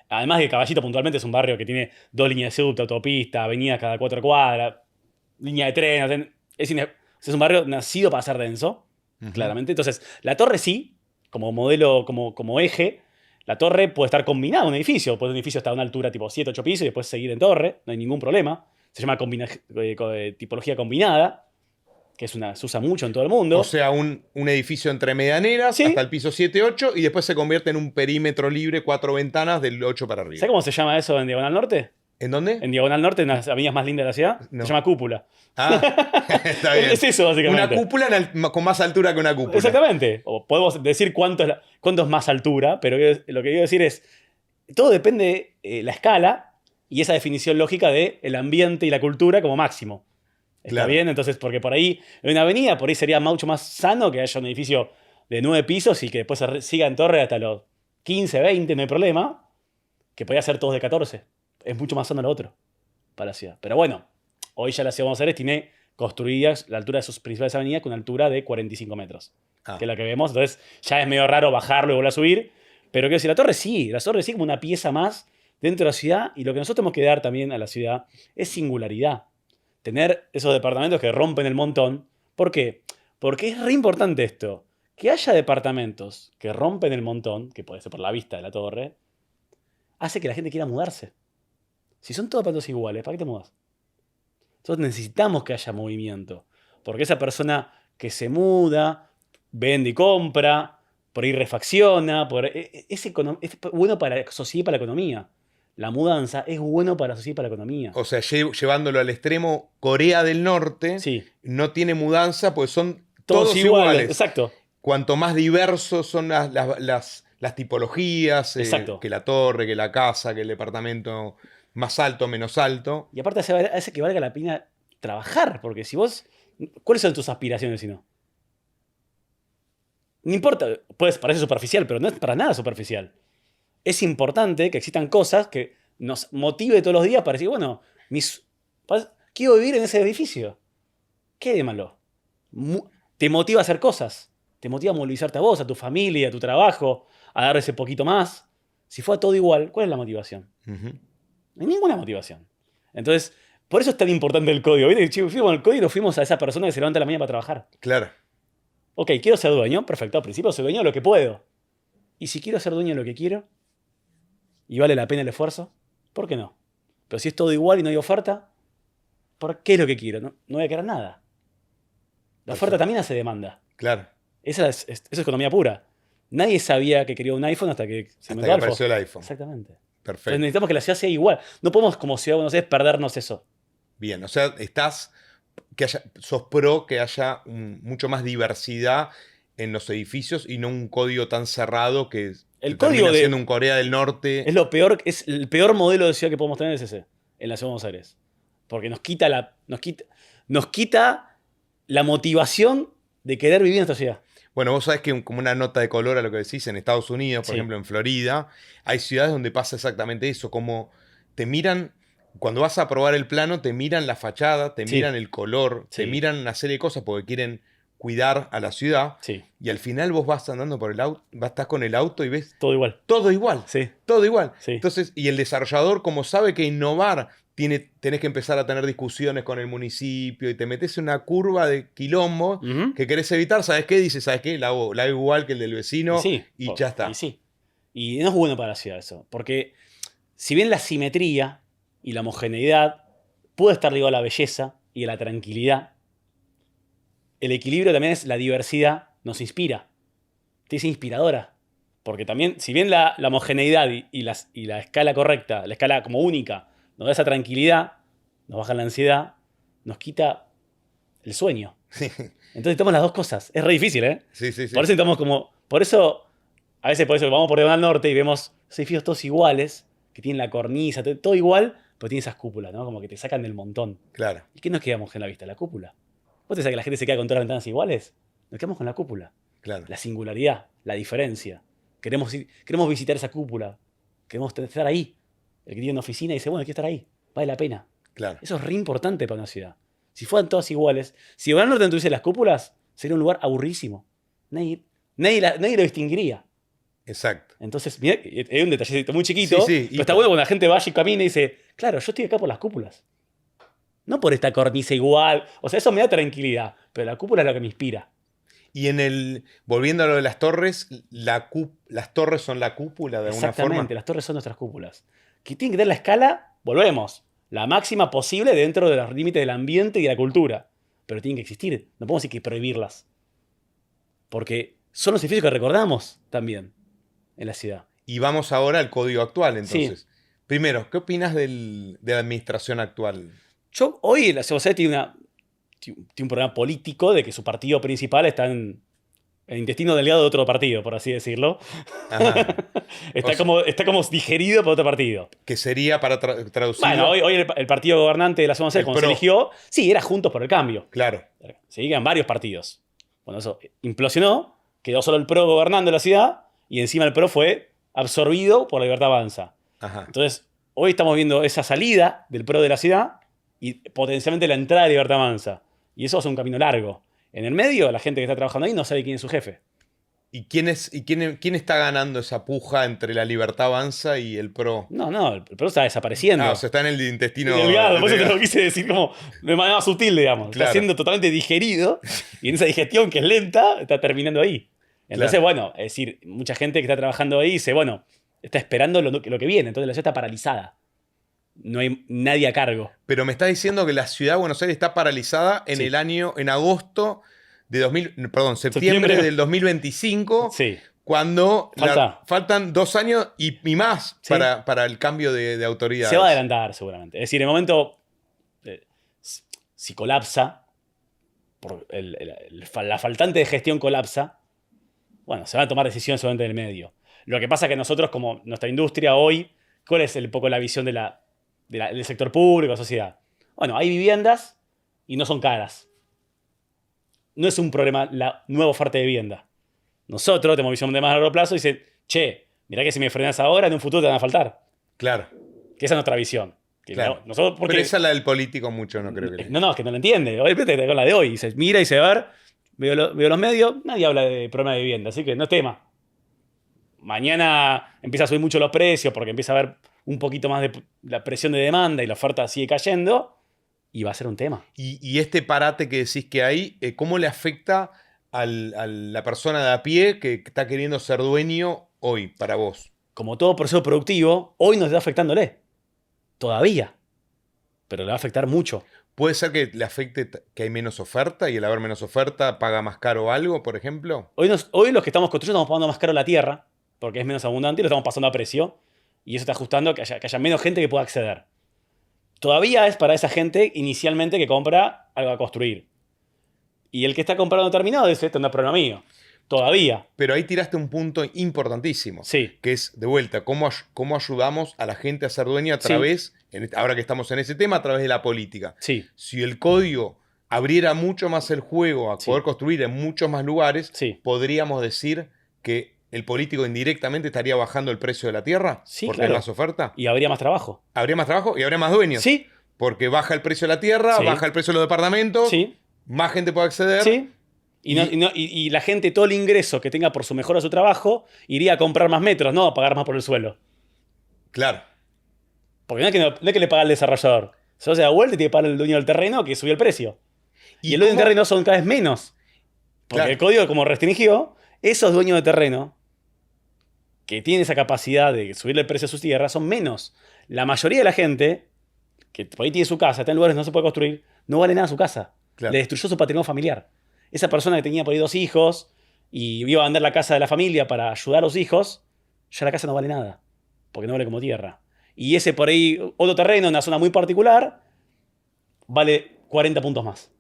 Además de Caballito puntualmente es un barrio que tiene 2 líneas de subte, autopista, avenidas cada 4 cuadras, línea de tren. O sea, es un barrio nacido para ser denso, claramente. Entonces, la torre sí, como modelo, como eje, la torre puede estar combinada a un edificio. Puede un edificio estar a una altura tipo 7, 8 pisos y después seguir en torre, no hay ningún problema. Se llama tipología combinada, que se usa mucho en todo el mundo. O sea, un edificio entre medianeras Sí. hasta el piso 7, 8 y después se convierte en un perímetro libre, 4 ventanas del 8 para arriba. ¿Sabes cómo se llama eso en Diagonal Norte? ¿En dónde? En Diagonal Norte, en las avenidas más lindas de la ciudad, No. se llama cúpula. Ah, está bien. Es eso, básicamente. Una cúpula con más altura que una cúpula. Exactamente. O podemos decir cuánto es más altura, pero lo que quiero decir es, todo depende de la escala y esa definición lógica de el ambiente y la cultura como máximo. ¿Está Claro. bien? Entonces, porque por ahí, en una avenida, por ahí sería mucho más sano que haya un edificio de 9 pisos y que después siga en torre hasta los 15, 20, no hay problema, que podía ser todos de 14. Es mucho más sano lo otro para la ciudad. Pero bueno, hoy ya la ciudad de Buenos Aires tiene construidas la altura de sus principales avenidas con una altura de 45 metros. Ah. Que es la que vemos. Entonces ya es medio raro bajarlo y volver a subir. Pero quiero decir, la torre sí como una pieza más dentro de la ciudad. Y lo que nosotros tenemos que dar también a la ciudad es singularidad. Tener esos departamentos que rompen el montón. ¿Por qué? Porque es re importante esto. Que haya departamentos que rompen el montón, que puede ser por la vista de la torre, hace que la gente quiera mudarse. Si son todos departamentos iguales, ¿para qué te mudas? Nosotros necesitamos que haya movimiento. Porque esa persona que se muda, vende y compra, por ahí refacciona, es bueno para la sociedad y para la economía. La mudanza es bueno para la sociedad y para la economía. O sea, llevándolo al extremo, Corea del Norte Sí. no tiene mudanza, pues son Todos todos iguales. iguales. Exacto. Cuanto más diversos son las tipologías, Exacto. que la torre, que la casa, que el departamento más alto, menos alto. Y aparte hace que valga la pena trabajar. Porque si vos... ¿Cuáles son tus aspiraciones si no? No importa, puede parecer superficial, pero no es para nada superficial. Es importante que existan cosas que nos motive todos los días para decir, bueno, quiero vivir en ese edificio. ¿Qué hay de malo? Te motiva a hacer cosas. Te motiva a movilizarte a vos, a tu familia, a tu trabajo, a dar ese poquito más. Si fuera todo igual, ¿cuál es la motivación? Ujú. No hay ninguna motivación. Entonces, por eso es tan importante el código. ¿Viste? Fuimos con el código y nos fuimos a esa persona que se levanta a la mañana para trabajar. Claro. Ok, quiero ser dueño. Perfecto, al principio soy dueño de lo que puedo. Y si quiero ser dueño de lo que quiero, y vale la pena el esfuerzo, ¿por qué no? Pero si es todo igual y no hay oferta, ¿por qué es lo que quiero? No voy a querer nada. La oferta también hace demanda. Claro. Eso es economía pura. Nadie sabía que quería un iPhone hasta que se Hasta inventó que el iPhone. apareció el iPhone. Exactamente. Entonces Perfecto. necesitamos que la ciudad sea igual. No podemos, como ciudad de Buenos Aires, perdernos eso. Bien, o sea, sos pro que haya mucho más diversidad en los edificios y no un código tan cerrado que El termina código siendo un Corea del Norte. es el peor modelo de ciudad que podemos tener es ese, en la ciudad de Buenos Aires. Porque nos quita la motivación de querer vivir en esta ciudad. Bueno, vos sabés que como una nota de color a lo que decís, en Estados Unidos, por Sí. ejemplo en Florida, hay ciudades donde pasa exactamente eso, como te miran, cuando vas a probar el plano, te miran la fachada, te Sí. miran el color, te Sí. miran una serie de cosas porque quieren cuidar a la ciudad, Sí, y al final vos vas andando por el auto, estás con el auto y ves todo igual. todo igual, Sí, todo igual. sí. Entonces, y el desarrollador, como sabe que innovar, tenés que empezar a tener discusiones con el municipio y te metes en una curva de quilombo Ujú. que querés evitar. ¿Sabes qué? Dices, ¿sabes qué? La hago igual que el del vecino y ya está. Y sí. Y no es bueno para la ciudad eso. Porque si bien la simetría y la homogeneidad puede estar ligado a la belleza y a la tranquilidad, el equilibrio también es la diversidad, nos inspira. Es inspiradora. Porque también, si bien la homogeneidad y la escala correcta, la escala como única, nos da esa tranquilidad, nos baja la ansiedad, nos quita el sueño. Entonces necesitamos las dos cosas. Es re difícil, ¿eh? Sí, sí, sí. Por eso necesitamos a veces por eso vamos por Diagonal Norte y vemos esos edificios todos iguales, que tienen la cornisa, todo igual, pero tienen esas cúpulas, ¿no? Como que te sacan del montón. Claro, ¿Y qué nos quedamos en la vista? La cúpula. ¿Vos te sabés que la gente se queda con todas las ventanas iguales? Nos quedamos con la cúpula. claro. La singularidad, la diferencia. queremos visitar esa cúpula, queremos estar ahí. El que tiene una oficina dice, bueno, hay que estar ahí, vale la pena. Claro. Eso es re importante para una ciudad. Si fueran todas iguales, si Gran Norte no tuviese las cúpulas, sería un lugar aburrísimo. Nadie lo distinguiría. Exacto. Entonces, mirá, es un detallito muy chiquito, Sí, pero está bueno cuando la gente vaya y camina y dice, claro, yo estoy acá por las cúpulas. No por esta cornisa igual. O sea, eso me da tranquilidad, pero la cúpula es lo que me inspira. Y volviendo a lo de las torres, las torres son la cúpula de alguna forma. Exactamente, las torres son nuestras cúpulas. Que tienen que tener la escala, volvemos, la máxima posible dentro de los límites del ambiente y de la cultura. Pero tienen que existir, no podemos decir que prohibirlas. Porque son los edificios que recordamos también en la ciudad. Y vamos ahora al código actual, entonces. Sí. Primero, ¿qué opinas de la administración actual? Hoy la COC tiene un programa político de que su partido principal está en el intestino delgado de otro partido, por así decirlo. está como digerido por otro partido. ¿Qué sería para traducirlo? Bueno, hoy el partido gobernante de la COC, cuando se eligió, sí, era Juntos por el Cambio. Claro. Se seguían varios partidos. Bueno, eso implosionó, quedó solo el PRO gobernando la ciudad y encima el PRO fue absorbido por la Libertad Avanza. Ajá. Entonces, hoy estamos viendo esa salida del PRO de la ciudad y potencialmente la entrada de Libertad Avanza. Y eso hace un camino largo. En el medio, la gente que está trabajando ahí no sabe quién es su jefe. ¿Y quién está ganando esa puja entre la Libertad Avanza y el PRO? No, el PRO está desapareciendo. O sea, está en el intestino delgado. Por eso te lo quise decir como de manera sutil, digamos. Claro. Está siendo totalmente digerido y en esa digestión que es lenta, está terminando ahí. Entonces, bueno, es decir, mucha gente que está trabajando ahí dice, bueno, está esperando lo que viene. Entonces la ciudad está paralizada. No hay nadie a cargo. Pero me está diciendo que la ciudad de Buenos Aires está paralizada en agosto de septiembre del 2025. Sí. Cuando faltan 2 años y más para el cambio de autoridades. Se va a adelantar seguramente. Es decir, en el momento, si colapsa, la faltante de gestión colapsa, bueno, se van a tomar decisiones solamente en el medio. Lo que pasa es que nosotros, como nuestra industria hoy, ¿cuál es un poco la visión del sector público, la sociedad? Bueno, hay viviendas y no son caras. No es un problema la nueva oferta de vivienda. Nosotros tenemos visión de más largo plazo y dicen, che, mirá que si me frenas ahora, en un futuro te van a faltar. Claro. Que esa es nuestra visión. Claro. Pero esa es la del político mucho, no creo que... No, es que no lo entiende. Obviamente con la de hoy. Dice, mira y se va a ver, veo los medios, nadie habla de problema de vivienda, así que no es tema. Mañana empieza a subir mucho los precios porque empieza a haber un poquito más de la presión de demanda y la oferta sigue cayendo y va a ser un tema. Y este parate que decís que hay, ¿cómo le afecta a la persona de a pie que está queriendo ser dueño hoy, para vos? Como todo proceso productivo, hoy nos está afectándole. Todavía. Pero le va a afectar mucho. ¿Puede ser que le afecte que hay menos oferta y al haber menos oferta paga más caro algo, por ejemplo? Hoy los que estamos construyendo estamos pagando más caro la tierra porque es menos abundante y lo estamos pasando a precio. Y eso está ajustando a que haya menos gente que pueda acceder. Todavía es para esa gente inicialmente que compra algo a construir. Y el que está comprando terminado dice, esto no es problema mío. Todavía. Pero ahí tiraste un punto importantísimo. Sí. Que es, de vuelta, cómo ayudamos a la gente a ser dueña a través, ahora que estamos en ese tema, a través de la política. Sí. Si el código abriera mucho más el juego a poder construir en muchos más lugares, podríamos decir que el político indirectamente estaría bajando el precio de la tierra. Sí, porque claro. hay más oferta. Y habría más trabajo. Habría más trabajo y habría más dueños. Sí. Porque baja el precio de la tierra, baja el precio de los departamentos, más gente puede acceder. Sí. Y la gente, todo el ingreso que tenga por su mejora de su trabajo, iría a comprar más metros, no a pagar más por el suelo. Claro. Porque no es que le paga al desarrollador. Se da vuelta y tiene que pagar el dueño del terreno que subió el precio. Y el dueño del terreno son cada vez menos. Porque el código, como restringió, esos dueños de terreno que tienen esa capacidad de subirle el precio a sus tierras son menos. La mayoría de la gente que por ahí tiene su casa, está en lugares donde no se puede construir, no vale nada su casa. Claro. Le destruyó su patrimonio familiar. Esa persona que tenía por ahí 2 hijos y iba a vender la casa de la familia para ayudar a los hijos, ya la casa no vale nada, porque no vale como tierra. Y ese por ahí, otro terreno en una zona muy particular, vale 40 puntos más.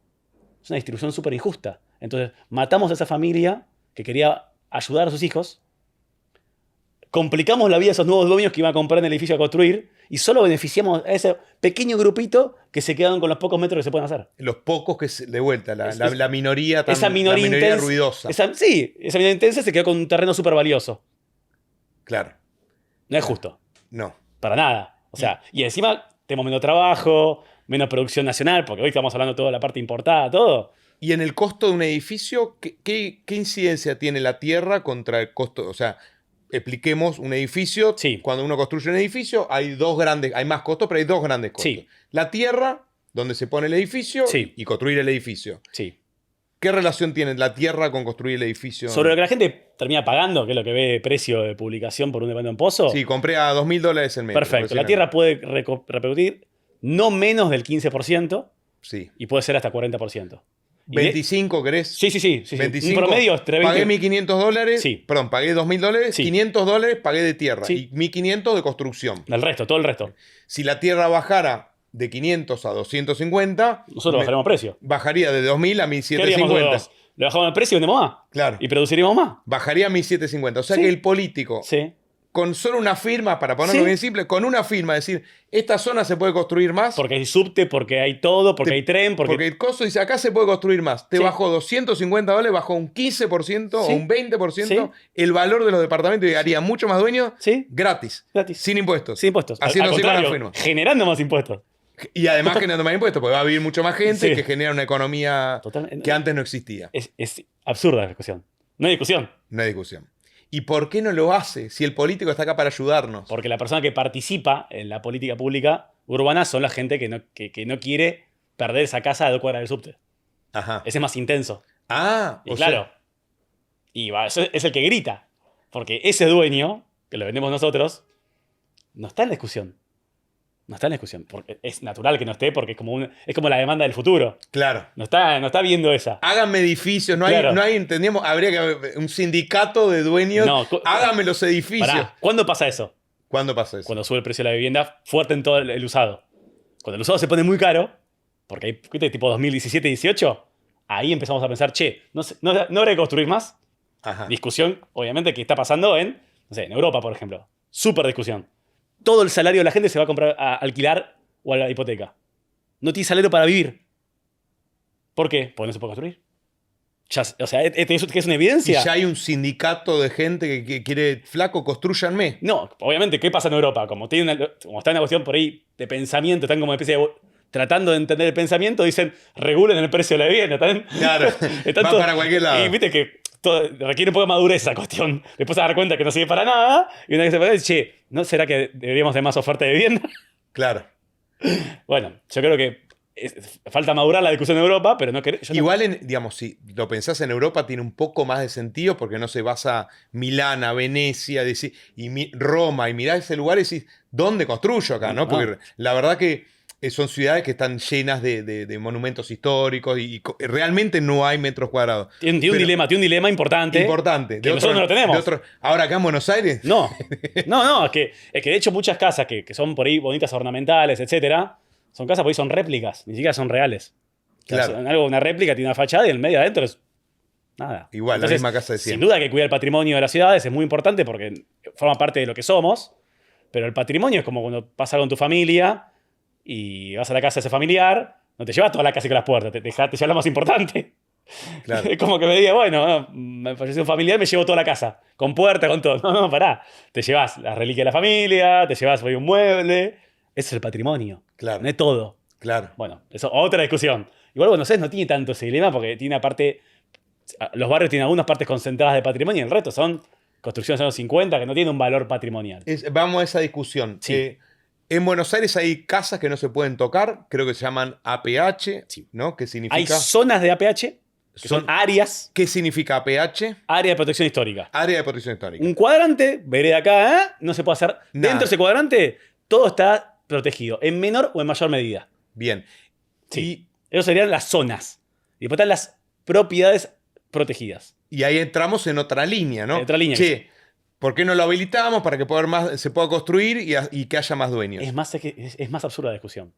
Es una distribución súper injusta. Entonces, matamos a esa familia que quería ayudar a sus hijos, complicamos la vida de esos nuevos dueños que iban a comprar en el edificio a construir y solo beneficiamos a ese pequeño grupito que se quedan con los pocos metros que se pueden hacer. Los pocos que, de vuelta, la minoría esa minoría ruidosa. Esa minoría intensa se quedó con un terreno súper valioso. Claro. No es justo. No. Para nada. O sea, y encima tenemos menos trabajo, menos producción nacional, porque hoy estamos hablando de toda la parte importada, todo. Y en el costo de un edificio, ¿qué incidencia tiene la tierra contra el costo? O sea, expliquemos un edificio. Sí. Cuando uno construye un edificio, hay más costos, pero hay dos grandes costos. Sí. La tierra, donde se pone el edificio, Sí. y construir el edificio. Sí. ¿Qué relación tiene la tierra con construir el edificio? Sobre lo que la gente termina pagando, que es lo que ve de precio de publicación por un departamento en Pozo. Sí, compré a $2.000 el metro. Perfecto. La tierra puede repercutir no menos del 15% Sí. y puede ser hasta 40%. Y 25, ¿querés? Sí. 25. Un promedio entre 20. Pagué $1.500. Sí. Perdón, pagué $2.000. Sí. $500 pagué de tierra. Sí. Y $1.500 de construcción. El resto, todo el resto. Si la tierra bajara de 500 a 250, Nosotros bajaremos precio. bajaría de 2.000 a ¿Qué haríamos 1.750. todos? Le bajamos el precio y vendemos más. Claro. Y produciríamos más. Bajaría a 1.750. O sea Sí. que el político, Sí. con solo una firma, para ponerlo Sí. bien simple, con una firma, decir, esta zona se puede construir más. Porque hay subte, porque hay todo, porque hay tren, Porque el costo dice, acá se puede construir más. Te Sí. bajó $250, bajó un 15% Sí. o un 20% Sí. el valor de los departamentos y haría mucho más dueños Sí. gratis. Gratis. Sin impuestos. Sin impuestos. Haciendo Al así con la contrario, firma. generando más impuestos. Y además generando más impuestos, porque va a vivir mucho más gente Sí. que genera una economía Totalmente. que antes no existía. Es absurda la discusión. No hay discusión. No hay discusión. ¿Y por qué no lo hace si el político está acá para ayudarnos? Porque la persona que participa en la política pública urbana son la gente que no quiere perder esa casa a 2 cuadras del subte. Ajá. Ese es más intenso. Ah, Y o claro. sea, Y es el que grita. Porque ese dueño, que lo vendemos nosotros, no está en la discusión. No está en la discusión. Porque es natural que no esté, porque es como la demanda del futuro. claro. No está viendo esa. Háganme edificios, no hay, Claro. no hay, entendíamos, habría que haber un sindicato de dueños. No, Háganme los edificios. Pará, ¿cuándo pasa eso? ¿Cuándo pasa eso? Cuando sube el precio de la vivienda fuerte en todo el usado. Cuando el usado se pone muy caro, porque hay ¿viste? Tipo 2017-18, ahí empezamos a pensar, che, no habrá que construir más. Ajá. Discusión, obviamente, que está pasando en Europa, por ejemplo. Súper discusión. Todo el salario de la gente se va a comprar a alquilar o a la hipoteca. No tiene salario para vivir. ¿Por qué? Porque no se puede construir. O sea, ¿eso que es una Y evidencia? ya hay un sindicato de gente que quiere, flaco, construyanme. No, obviamente, ¿qué pasa en Europa? Como está en una cuestión por ahí de pensamiento, están como una especie de tratando de entender el pensamiento, dicen, regulen el precio de la vivienda. Claro, va para cualquier lado. Y viste que requiere un poco de madurez esa cuestión. Después se dar cuenta que no sirve para nada. Y una vez se puede decir, che, ¿no será que deberíamos de más oferta de vivienda? Claro. Bueno, yo creo que falta madurar la discusión en Europa, pero Igual, digamos, si lo pensás en Europa, tiene un poco más de sentido porque no se basa Milana, Venecia, Roma, y mirás ese lugar y decís, ¿dónde construyo acá? ¿No? Porque la verdad que son ciudades que están llenas de monumentos históricos y realmente no hay metros cuadrados. Tiene un dilema importante. Importante. Que nosotros no lo tenemos. Ahora acá en Buenos Aires. No, es que de hecho muchas casas que son por ahí bonitas, ornamentales, etcétera, son casas por ahí son réplicas, ni siquiera son reales. Claro. Son algo, una réplica tiene una fachada y el medio adentro es nada. Igual, Entonces, la misma casa de sin siempre. duda que cuidar el patrimonio de las ciudades es muy importante porque forma parte de lo que somos, pero el patrimonio es como cuando pasa con tu familia y vas a la casa de ese familiar, no te llevas toda la casa con las puertas, te llevas lo más importante. Claro. Es como que me diga, bueno, me falleció un familiar, me llevo toda la casa, con puerta, con todo. No, pará. Te llevas la reliquia de la familia, te llevas hoy un mueble. Eso es el patrimonio. Claro. No es todo. Claro. Bueno, eso otra discusión. Igual Buenos Aires no tiene tanto ese dilema porque tiene aparte. Los barrios tienen algunas partes concentradas de patrimonio y el resto son construcciones de los años 50 que no tienen un valor patrimonial. Vamos a esa discusión. Sí. En Buenos Aires hay casas que no se pueden tocar, creo que se llaman APH, Sí. ¿no? ¿Qué significa? Hay zonas de APH, que son áreas, ¿Qué significa APH? área de protección histórica. Área de protección histórica. Un cuadrante, veré acá, no se puede hacer. Nada. Dentro de ese cuadrante, todo está protegido, en menor o en mayor medida. Bien. Sí. Esas serían las zonas. Y después están las propiedades protegidas. Y ahí entramos en otra línea, ¿no? En otra línea. Che, ¿por qué no lo habilitamos para que se pueda construir y que haya más dueños? Es más absurda la discusión.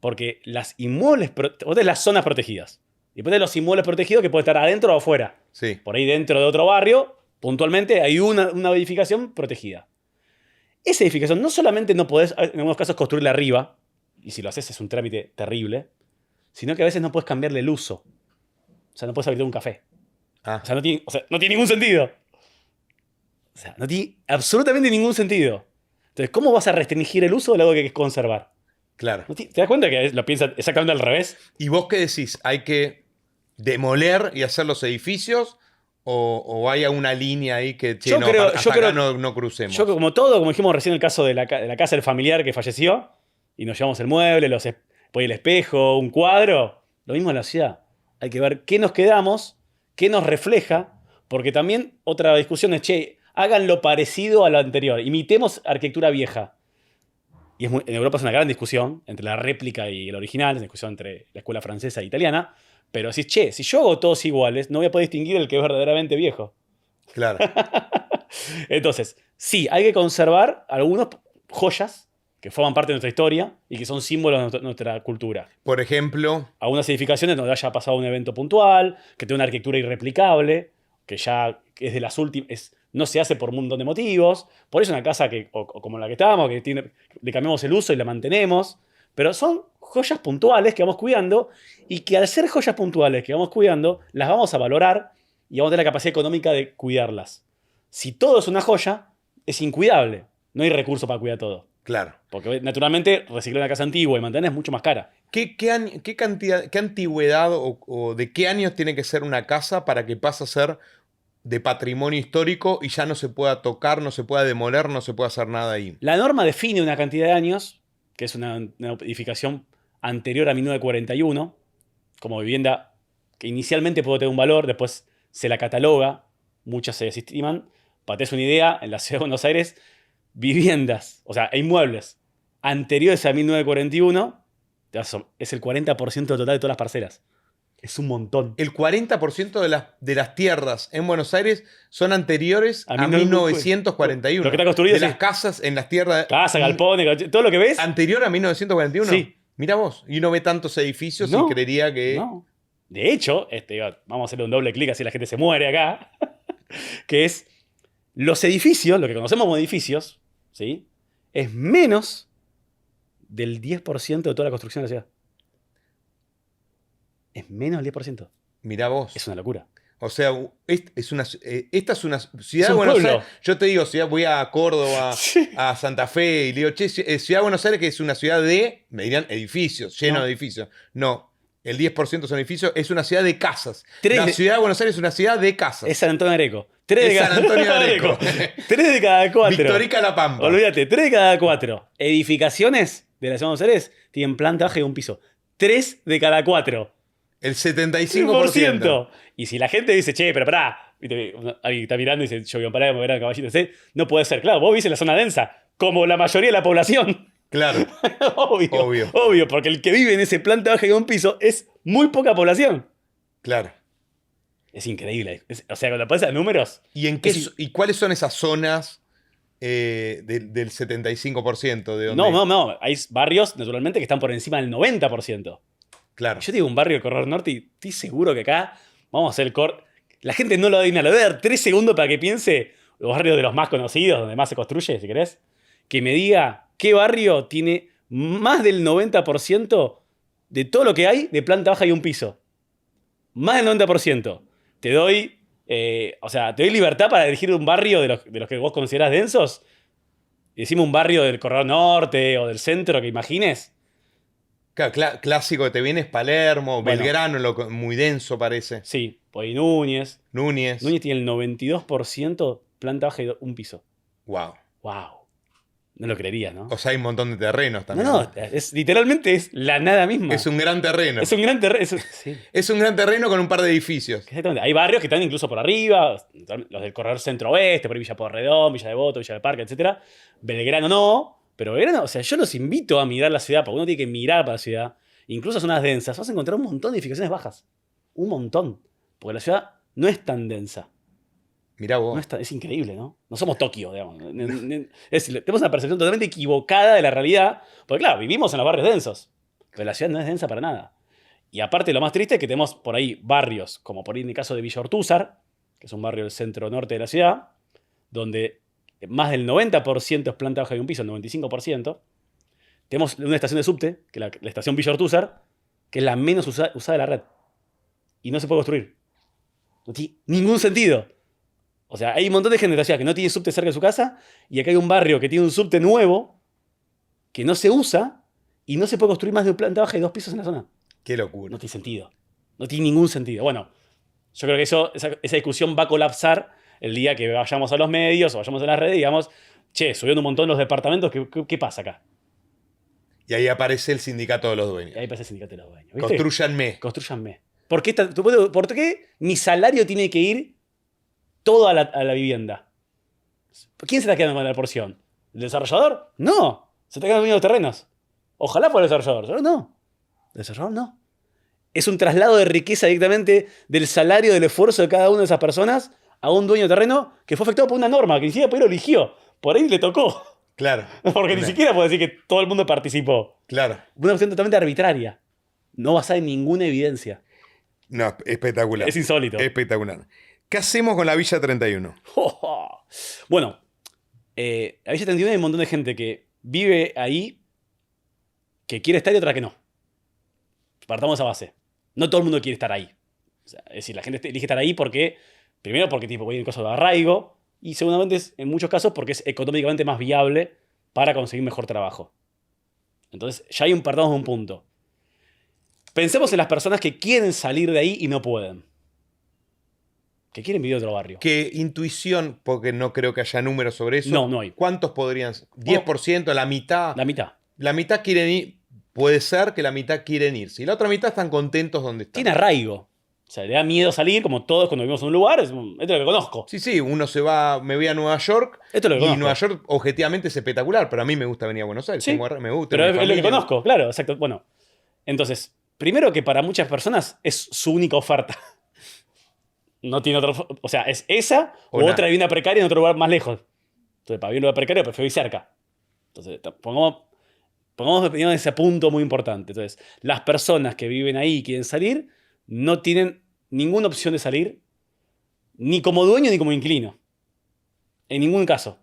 Porque las inmuebles, vos tenés las zonas protegidas. Y después tenés los inmuebles protegidos que pueden estar adentro o afuera. Sí. Por ahí dentro de otro barrio, puntualmente hay una edificación protegida. Esa edificación no solamente no podés, en algunos casos, construirla arriba, y si lo haces es un trámite terrible, sino que a veces no puedes cambiarle el uso. O sea, no puedes habilitar un café. Ah, O sea, no tiene ningún sentido. O sea, no tiene absolutamente ningún sentido. Entonces, ¿cómo vas a restringir el uso de algo que hay que conservar? Claro. ¿Te das cuenta que lo piensas exactamente al revés? ¿Y vos qué decís? ¿Hay que demoler y hacer los edificios? ¿O hay alguna línea ahí que che, Yo no, creo- hasta yo acá creo- no crucemos? Yo, como todo, como dijimos recién, el caso de de la casa del familiar que falleció, y nos llevamos el mueble, pues el espejo, un cuadro, lo mismo en la ciudad. Hay que ver qué nos quedamos, qué nos refleja, porque también otra discusión es, che, háganlo parecido a lo anterior, imitemos arquitectura vieja. Y en Europa es una gran discusión entre la réplica y el original, es una discusión entre la escuela francesa e italiana, pero decís, che, si yo hago todos iguales, no voy a poder distinguir el que es verdaderamente viejo. Claro. Entonces, sí, hay que conservar algunas joyas que forman parte de nuestra historia y que son símbolos de nuestra cultura. Por ejemplo, Algunas edificaciones donde haya pasado un evento puntual, que tenga una arquitectura irreplicable, que ya es de las últimas, no se hace por un montón de motivos. Por eso una casa o como la que estábamos, le cambiamos el uso y la mantenemos. Pero son joyas puntuales que vamos cuidando y que al ser joyas puntuales que vamos cuidando, las vamos a valorar y vamos a tener la capacidad económica de cuidarlas. Si todo es una joya, es incuidable. No hay recurso para cuidar todo. claro. Porque naturalmente reciclar una casa antigua y mantenerla es mucho más cara. ¿Qué cantidad, qué antigüedad o de qué años tiene que ser una casa para que pase a ser de patrimonio histórico y ya no se pueda tocar, no se pueda demoler, no se pueda hacer nada ahí? La norma define una cantidad de años, que es una edificación anterior a 1941, como vivienda que inicialmente puede tener un valor, después se la cataloga, muchas se desestiman. Para tener una idea, en la ciudad de Buenos Aires, viviendas, o sea, inmuebles anteriores a 1941, es el 40% total de todas las parcelas. Es un montón. El 40% de las tierras en Buenos Aires son anteriores a A 1941. Lo que está construido, de sí. las casas en las tierras. Casa, galpones, todo lo que ves. ¿Anterior a 1941? Sí. Mira vos. Y uno ve tantos edificios No, y creería que. No. De hecho, vamos a hacerle un doble clic así la gente se muere acá. Que es los edificios, lo que conocemos como edificios, ¿sí? Es menos del 10% de toda la construcción de la ciudad. Es menos del 10%. Mirá vos. Es una locura. O sea, esta es una ciudad Es de un Buenos pueblo. Aires. Yo te digo, voy a Córdoba, Sí. a Santa Fe, y le digo, che, ciudad de Buenos Aires, que es una ciudad de, me dirían, edificios, lleno No. de edificios. No, el 10% son edificios, es una ciudad de casas. Tres La de- ciudad de Buenos Aires es una ciudad de casas. Es San Antonio de Areco. 3 de Es cada San Antonio de Areco. 3 de cada 4. Victorica La Pampa. Olvídate, 3 de cada 4 edificaciones de la ciudad de Buenos Aires tienen planta baja y un piso. 3 de cada 4. El 75%. Y si la gente dice, che, pero pará, ¿viste? Alguien está mirando y dice, yo voy a parar de mover al caballito, ¿sí? No puede ser. Claro, vos vivís en la zona densa, como la mayoría de la población. Claro, Obvio, porque el que vive en ese planta baja y un piso es muy poca población. claro. Es increíble. O sea, cuando pones a números. ¿Y cuáles son esas zonas del 75%? ¿De dónde? No. Hay barrios, naturalmente, que están por encima del 90%. Claro. Yo te digo un barrio del Corredor Norte y estoy seguro que acá vamos a hacer el corte. La gente no lo adivina. Le voy a dar 3 segundos para que piense los barrios de los más conocidos, donde más se construye, si querés. Que me diga qué barrio tiene más del 90% de todo lo que hay de planta baja y un piso. Más del 90%. Te doy libertad para elegir un barrio de los que vos considerás densos. Y decime un barrio del Corredor Norte o del centro que imagines. Claro, clásico que te viene es Palermo, Bueno. Belgrano, muy denso parece. Sí, pues ahí Núñez. Núñez. Núñez tiene el 92% planta baja y un piso. Wow. ¡Wow! No lo creería, ¿no? O sea, hay un montón de terrenos también. No, literalmente es la nada misma. Es un gran terreno. Es un gran terreno. Sí, Es un gran terreno con un par de edificios. exactamente. Hay barrios que están incluso por arriba, los del corredor centro-oeste, por ahí Villa Pueyrredón, Villa Devoto, Villa del Parque, etc. Belgrano no, pero Belgrano, o sea, yo los invito a mirar la ciudad, porque uno tiene que mirar para la ciudad. Incluso zonas densas, vas a encontrar un montón de edificaciones bajas. Un montón. Porque la ciudad no es tan densa. Mirá vos. Es increíble, ¿no? No somos Tokio, digamos. Tenemos una percepción totalmente equivocada de la realidad. Porque, claro, vivimos en los barrios densos. Pero la ciudad no es densa para nada. Y aparte, lo más triste es que tenemos por ahí barrios, como por ahí en el caso de Villa Ortúzar, que es un barrio del centro-norte de la ciudad, donde más del 90% es planta baja y un piso, el 95%. Tenemos una estación de subte, que es la estación Villa Ortúzar, que es la menos usada de la red. Y no se puede construir. No tiene ningún sentido. O sea, hay un montón de gente de la ciudad que no tiene subte cerca de su casa y acá hay un barrio que tiene un subte nuevo que no se usa y no se puede construir más de planta baja y 2 pisos en la zona. Qué locura. No tiene sentido. No tiene ningún sentido. Bueno, yo creo que esa discusión va a colapsar el día que vayamos a los medios o vayamos a las redes y digamos, che, subieron un montón los departamentos, ¿qué pasa acá? Y ahí aparece el sindicato de los Y dueños. ahí aparece el sindicato de los dueños. ¿Viste? Construyanme. Construyanme. ¿Por qué mi salario tiene que ir todo a la vivienda? ¿Quién se está quedando con la porción? ¿El desarrollador? No. Se está quedando con los terrenos. Ojalá fuera el desarrollador. Pero no. El desarrollador no. Es un traslado de riqueza directamente del salario, del esfuerzo de cada una de esas personas a un dueño de terreno que fue afectado por una norma que ni siquiera lo eligió. Por ahí le tocó. Claro. Porque ni siquiera puede decir que todo el mundo participó. Claro. Una cuestión totalmente arbitraria. No basada en ninguna evidencia. No, espectacular. Es insólito. Espectacular. ¿Qué hacemos con la Villa 31? Bueno, a Villa 31 hay un montón de gente que vive ahí, que quiere estar y otra que no. Partamos de esa base. No todo el mundo quiere estar ahí. O sea, es decir, la gente elige estar ahí porque, primero porque tipo, hay un caso de arraigo, y segundamente, en muchos casos, porque es económicamente más viable para conseguir mejor trabajo. Entonces, ya partamos de un punto. Pensemos en las personas que quieren salir de ahí y no pueden. Que quieren vivir en otro barrio. ¿Qué intuición? Porque no creo que haya números sobre eso. No hay. ¿Cuántos podrían ser? ¿10%? ¿La mitad? La mitad. La mitad quieren ir. Puede ser que la mitad quieren irse. Y la otra mitad están contentos donde están. Tiene arraigo. O sea, le da miedo salir, como todos cuando vivimos en un lugar. Esto es lo que conozco. Sí, uno se va, me voy a Nueva York. Esto es lo que y conozco. Nueva York, objetivamente, es espectacular. Pero a mí me gusta venir a Buenos Aires. Sí, me gusta. pero mi es lo que familia. conozco, claro, exacto. Bueno, entonces, primero que para muchas personas es su única oferta. No tiene otra. O sea, es esa o nada. otra vivienda precaria en otro lugar más lejos. Entonces, para vivir en un lugar precario, prefiero ir cerca. Entonces, pongamos en ese punto muy importante. Entonces, las personas que viven ahí y quieren salir no tienen ninguna opción de salir, ni como dueño ni como inquilino. En ningún caso.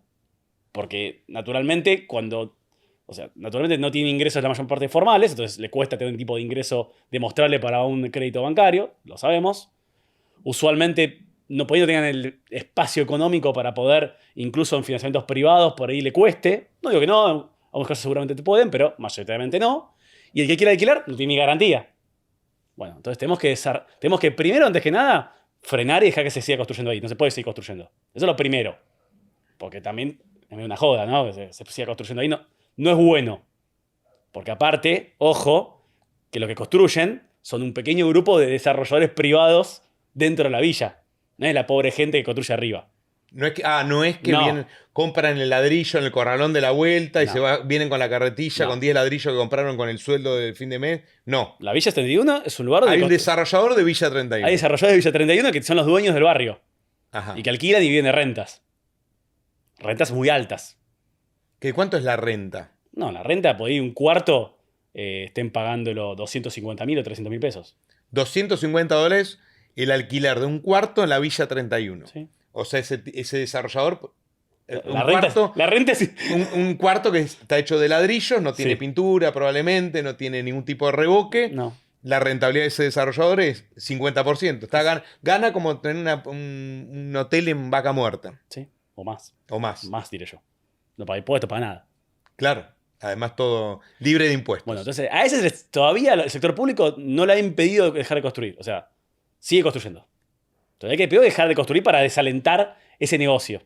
Porque, naturalmente, naturalmente no tienen ingresos la mayor parte formales, entonces le cuesta tener un tipo de ingreso demostrable para un crédito bancario, lo sabemos. Usualmente, no tengan el espacio económico para poder, incluso en financiamientos privados, por ahí le cueste. No digo que no, en algunos casos seguramente te pueden, pero mayoritariamente no. Y el que quiera alquilar no tiene ni garantía. Bueno, entonces tenemos que primero, antes que nada, frenar y dejar que se siga construyendo ahí. No se puede seguir construyendo. Eso es lo primero. Porque también es una joda, ¿no? Que se siga construyendo ahí no es bueno. Porque aparte, ojo, que lo que construyen son un pequeño grupo de desarrolladores privados dentro de la villa. No es la pobre gente que construye arriba. No es que No. vienen, compran el ladrillo en el corralón de la vuelta y No. vienen con la carretilla No. con 10 ladrillos que compraron con el sueldo del fin de mes. No. La Villa 31 es un lugar donde Hay un desarrollador de Villa 31. hay desarrolladores de Villa 31 que son los dueños del barrio. Ajá. Y que alquilan y viven de rentas. Rentas muy altas. ¿Cuánto es la renta? No, la renta, por ahí un cuarto estén pagándolo 250.000 o 300.000 pesos. $250 el alquiler de un cuarto en la Villa 31. ¿Sí? O sea, ese desarrollador. La renta es. Un cuarto que está hecho de ladrillos, no tiene Sí. pintura probablemente, no tiene ningún tipo de revoque. No. La rentabilidad de ese desarrollador es 50%. Gana como tener un hotel en Vaca Muerta. Sí, o más. O más. Más, diré yo. No paga impuestos, para nada. Claro. Además, todo libre de impuestos. Bueno, entonces, a ese todavía el sector público no le ha impedido dejar de construir. O sea, sigue construyendo. Todavía hay que dejar de construir para desalentar ese negocio.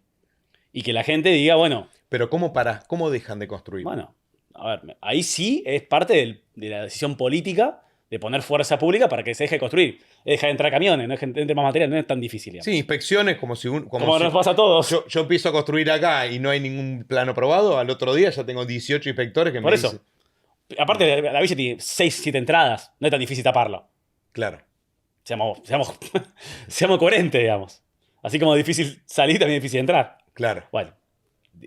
Y que la gente diga, bueno, Pero ¿cómo dejan de construir? bueno, a ver, ahí sí es parte de la decisión política de poner fuerza pública para que se deje de construir. Es dejar de entrar camiones, no es que entre más material, no es tan difícil. Digamos. Sí, inspecciones como si Como nos pasa a todos. yo empiezo a construir acá y no hay ningún plano aprobado, al otro día ya tengo 18 inspectores que Por me eso. dicen. Aparte, la villa tiene 6, 7 entradas. No es tan difícil taparlo. Claro. Seamos coherentes, digamos. Así como difícil salir, también es difícil entrar. Claro. Bueno,